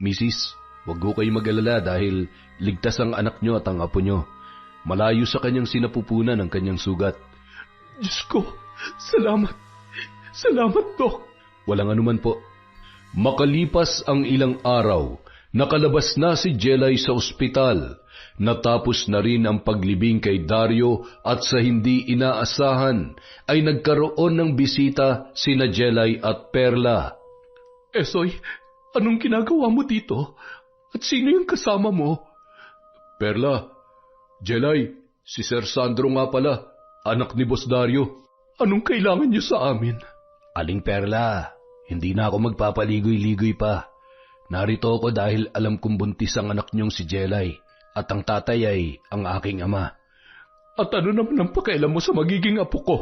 Mrs., wag ko kayo mag-alala dahil ligtas ang anak nyo at ang apo nyo. Malayo sa kanyang sinapupunan ang kanyang sugat. Diyos ko, salamat. Salamat, Dok. Walang anuman po. Makalipas ang ilang araw, nakalabas na si Jelay sa ospital. Natapos na rin ang paglibing kay Dario at sa hindi inaasahan ay nagkaroon ng bisita sina Jelay at Perla. Esoy, anong ginagawa mo dito? At sino yung kasama mo? Perla, Jelay, si Sir Sandro nga pala, anak ni Boss Dario. Anong kailangan niyo sa amin? Aling Perla, hindi na ako magpapaligoy-ligoy pa. Narito ako dahil alam kong buntis ang anak niyong si Jelay at ang tatay ay ang aking ama. At ano naman ang pakialam mo sa magiging apo ko?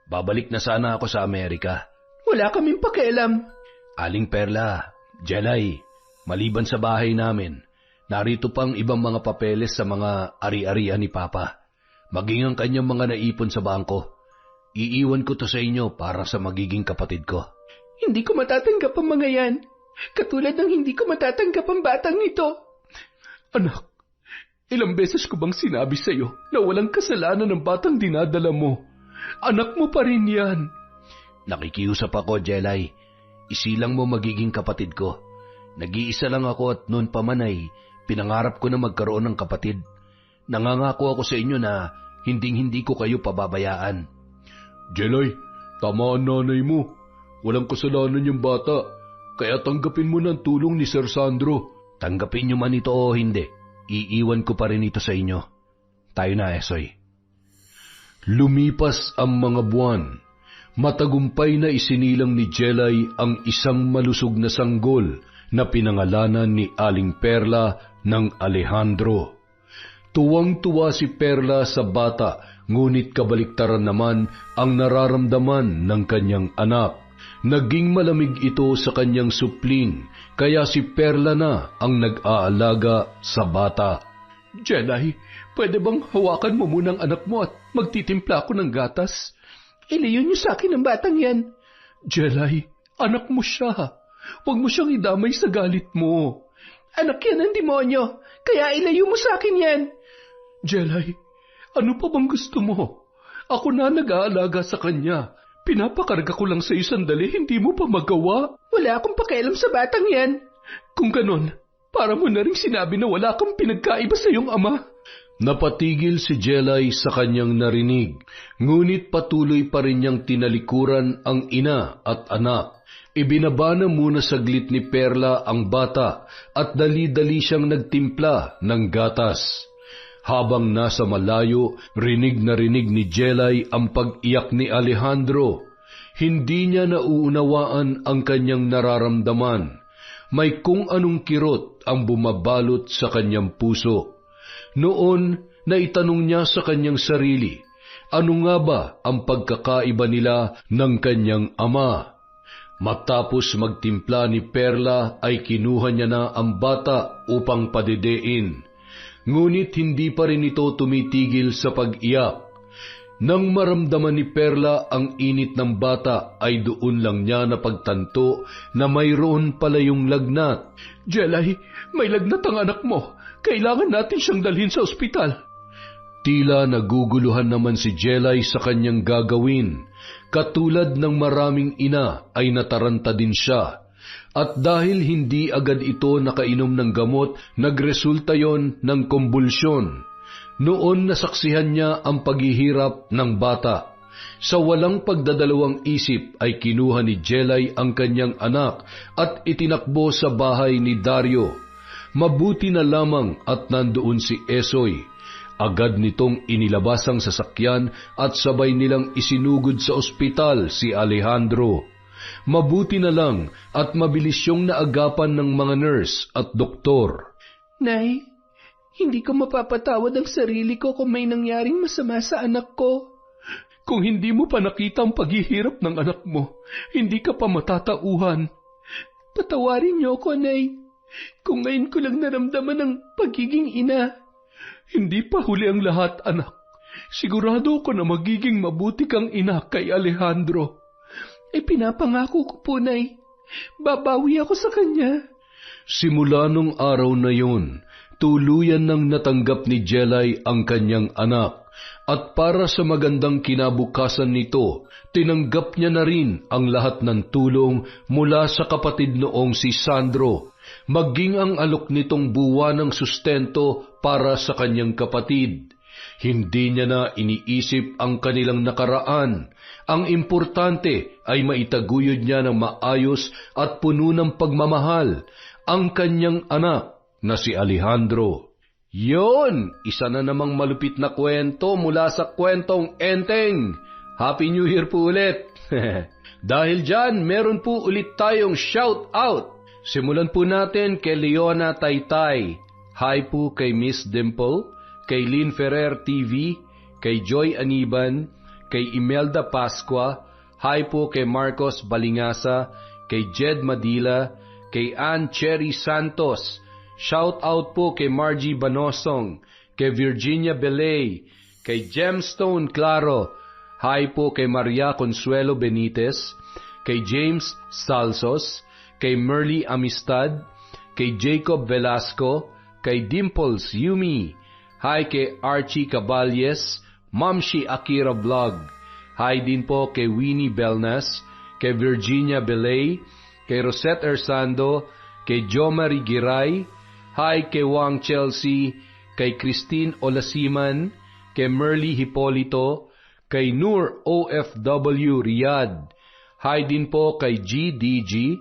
Babalik na sana ako sa Amerika. Wala kaming pakialam. Aling Perla, Jelay, maliban sa bahay namin, narito pang ibang mga papeles sa mga ari-arian ni Papa. Maging ang kanyang mga naipon sa bangko. Iiwan ko to sa inyo para sa magiging kapatid ko. Hindi ko matatanggap ang mga yan. Katulad ng hindi ko matatanggap ang batang ito. Anak, ilang beses ko bang sinabi sa iyo na walang kasalanan ng batang dinadala mo? Anak mo pa rin yan. Nakikiusap ako, Jelay. Isilang mo magiging kapatid ko. Nag-iisa lang ako at noon pa man ay pinangarap ko na magkaroon ng kapatid. Nangangako ako sa inyo na hinding-hindi ko kayo pababayaan. Jelay, tama ang nanay mo. Walang kasalanan yung bata, kaya tanggapin mo ng tulong ni Sir Sandro. Tanggapin niyo man ito o hindi, iiwan ko pa rin ito sa inyo. Tayo na, Esoy. Lumipas ang mga buwan. Matagumpay na isinilang ni Jelay ang isang malusog na sanggol na pinangalanan ni Aling Perla ng Alejandro. Tuwang-tuwa si Perla sa bata, ngunit kabaliktaran naman ang nararamdaman ng kanyang anak. Naging malamig ito sa kanyang supling, kaya si Perla na ang nag-aalaga sa bata. Jelay, pwede bang hawakan mo munang anak mo at magtitimpla ako ng gatas? Ilayo niyo sa akin ang batang yan. Jelay, anak mo siya. Huwag mo siyang idamay sa galit mo. Anak yan ng demonyo, kaya ilayo mo sa akin yan. Jelay, ano pa bang gusto mo? Ako na nag-aalaga sa kanya. Pinapakarga ko lang sa iyo sandali, hindi mo pa magawa. Wala akong pakialam sa batang yan. Kung ganon, para mo na rin sinabi na wala kang pinagkaiba sa iyong ama. Napatigil si Jelay sa kanyang narinig, ngunit patuloy pa rin niyang tinalikuran ang ina at anak. Ibinaba na muna saglit ni Perla ang bata at dali-dali siyang nagtimpla ng gatas. Habang nasa malayo, rinig na rinig ni Jelay ang pag-iyak ni Alejandro. Hindi niya nauunawaan ang kanyang nararamdaman. May kung anong kirot ang bumabalot sa kanyang puso. Noon, naitanong niya sa kanyang sarili, ano nga ba ang pagkakaiba nila ng kanyang ama? Matapos magtimpla ni Perla ay kinuha niya na ang bata upang padidein. Ngunit hindi pa rin ito tumitigil sa pag-iyak. Nang maramdaman ni Perla ang init ng bata ay doon lang niya napagtanto na mayroon pala yung lagnat. Jelay, may lagnat ang anak mo. Kailangan natin siyang dalhin sa ospital. Tila naguguluhan naman si Jelay sa kanyang gagawin. Katulad ng maraming ina ay nataranta din siya. At dahil hindi agad ito nakainom ng gamot, nagresulta yon ng kumbulsyon. Noon nasaksihan niya ang paghihirap ng bata. Sa walang pagdadalawang isip ay kinuha ni Jelay ang kanyang anak at itinakbo sa bahay ni Dario. Mabuti na lamang at nandoon si Esoy. Agad nitong inilabas ang sasakyan at sabay nilang isinugod sa ospital si Alejandro. Mabuti na lang at mabilis yung naagapan ng mga nurse at doktor. Nay, hindi ko mapapatawad ang sarili ko kung may nangyaring masama sa anak ko. Kung hindi mo pa nakita ang paghihirap ng anak mo, hindi ka pa matatauhan. Patawarin niyo ako, Nay. Kung ngayon ko lang naramdaman ang pagiging ina. Hindi pa huli ang lahat, anak. Sigurado ko na magiging mabuti kang ina kay Alejandro. Pinapangako ko po, Nay. Babawi ako sa kanya. Simula nung araw na yun, tuluyan nang natanggap ni Jelay ang kanyang anak. At para sa magandang kinabukasan nito, tinanggap niya na rin ang lahat ng tulong mula sa kapatid noong si Sandro, maging ang alok nitong buwan ng sustento para sa kanyang kapatid. Hindi niya na iniisip ang kanilang nakaraan. Ang importante ay maitaguyod niya ng maayos at puno ng pagmamahal ang kanyang anak na si Alejandro. Yon, isa na namang malupit na kwento mula sa Kwentong Enteng. Happy New Year po ulit. Dahil dyan, meron po ulit tayong shout out. Simulan po natin kay Leona Taytay. Hi po kay Miss Dimple, kay Lynn Ferrer TV, kay Joy Aniban, kay Imelda Pascua. Hi po kay Marcos Balingasa, kay Jed Madila, kay Ann Cherry Santos. Shout out po kay Margie Banosong, kay Virginia Belay, kay Gemstone Claro. Hi po kay Maria Consuelo Benitez, kay James Salsos, kay Merly Amistad, kay Jacob Velasco, kay Dimples Yumi. Hi kay Archie Caballes, Mamshi Akira Vlog. Hi din po kay Winnie Belnas, kay Virginia Belay, kay Rosette Ersando, kay Jo Marie Giray. Hi kay Wang Chelsea, kay Christine Olasiman, kay Merly Hipolito, kay Noor OFW Riyadh. Hi din po kay GDG,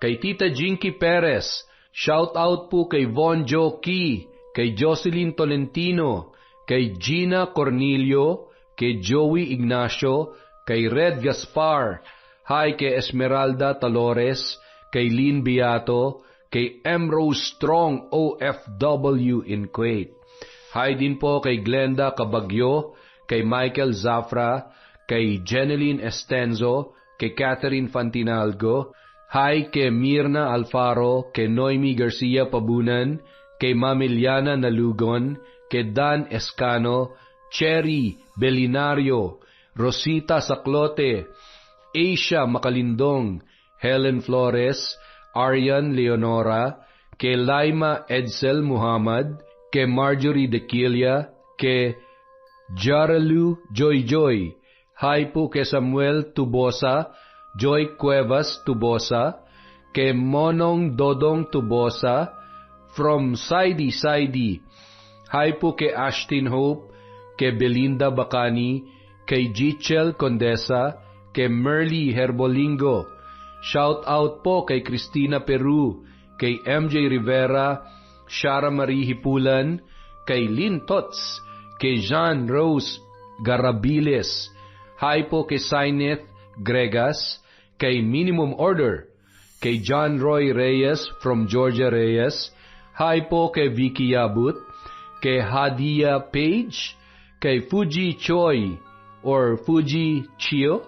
kay Tita Jinky Perez. Shout out po kay Von Joki, kay Jocelyn Tolentino, kay Gina Cornelio, kay Joey Ignacio, kay Red Gaspar. Hi kay Esmeralda Talores, kay Lynn Beato, kay M. Rose Strong OFW in Kuwait. Hi din po kay Glenda Cabagyo, kay Michael Zafra, kay Jeneline Estenzo, kay Catherine Fantinalgo. Hi kay Mirna Alfaro, kay Noemi Garcia Pabunan, kay Mamiliana Nalugon, kay Dan Escano, Cherry Belinario, Rosita Saclote, Asia Makalindong, Helen Flores, Aryan Leonora, kay Laima Edsel Muhammad, kay Marjorie Dequilia, kay Jaralu Joy. Hi po kay Samuel Tubosa, Joy Cuevas Tubosa, kay Monong Dodong Tubosa, from Saidi. Hi po kay Ashton Hope, kay Belinda Bacani, kay Jichel Condesa, kay Merly Herbolingo. Shout out po kay Cristina Peru, kay MJ Rivera, Shara Marie Hipulan, kay Lynn Tots, kay Jean Rose Garabiles. Hi po kay Saineth Gregas, kay Minimum Order, kay John Roy Reyes from Georgia Reyes. Hi po kay Vicky Yabut, kay Hadia Page, kay Fuji Choi or Fuji Chio.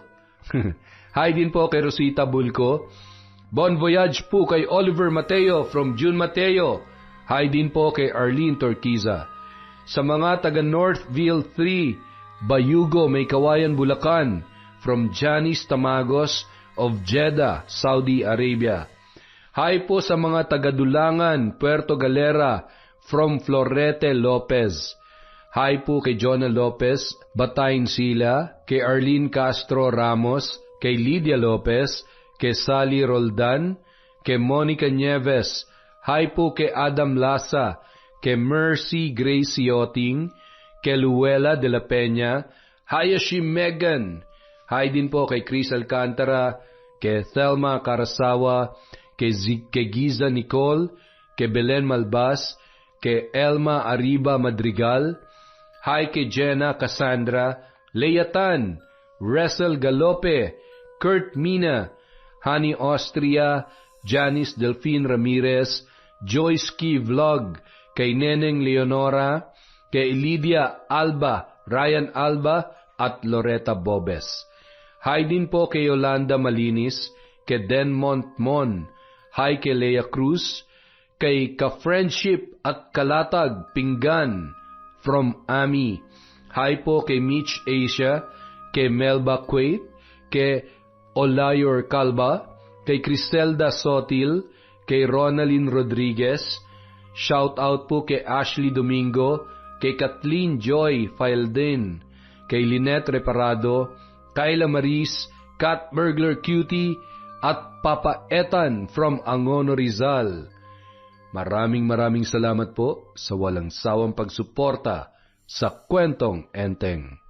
Hi din po kay Rosita Bulco. Bon voyage po kay Oliver Mateo from June Mateo. Hi din po kay Arlene Torquiza. Sa mga taga Northville 3, Bayugo, May Kawayan, Bulacan, from Janice Tamagos of Jeddah, Saudi Arabia. Hi po sa mga taga Dulangan, Puerto Galera, from Florete Lopez. Hi po kay Jonah Lopez, Batayin Sila, kay Arlene Castro Ramos, kay Lydia Lopez, kay Sally Roldan, kay Monica Nieves. Hi po kay Adam Lasa, kay Mercy Grace Yoting, kay Luella de la Peña. Hi si Megan. Hi din po kay Chris Alcantara, kay Thelma Carasawa, kay Giza Nicole, kay Belen Malbas, kay Elma Arriba Madrigal. Hi kay Jenna Cassandra, Leatan, Russell Galope, Kurt Mina, Honey Austria, Janice Delphine Ramirez, Joyce Key Vlog, kay Neneng Leonora, kay Lydia Alba, Ryan Alba, at Loretta Bobes. Hi din po kay Yolanda Malinis, kay Den Montmon. Hi kay Lea Cruz, kay Ka-Friendship at Kalatag Pinggan, from Ami. Hi po kay Mitch Asia, kay Melba Quaid, kay Olayor Calba, kay Criselda Sotil, kay Ronaldin Rodriguez. Shout out po kay Ashley Domingo, kay Kathleen Joy Faildin, kay Lynette Reparado, Kyla Maris, Cat Burglar Cutie, at Papa Etan from Angono Rizal. Maraming salamat po sa walang sawang pagsuporta sa Kwentong Enteng.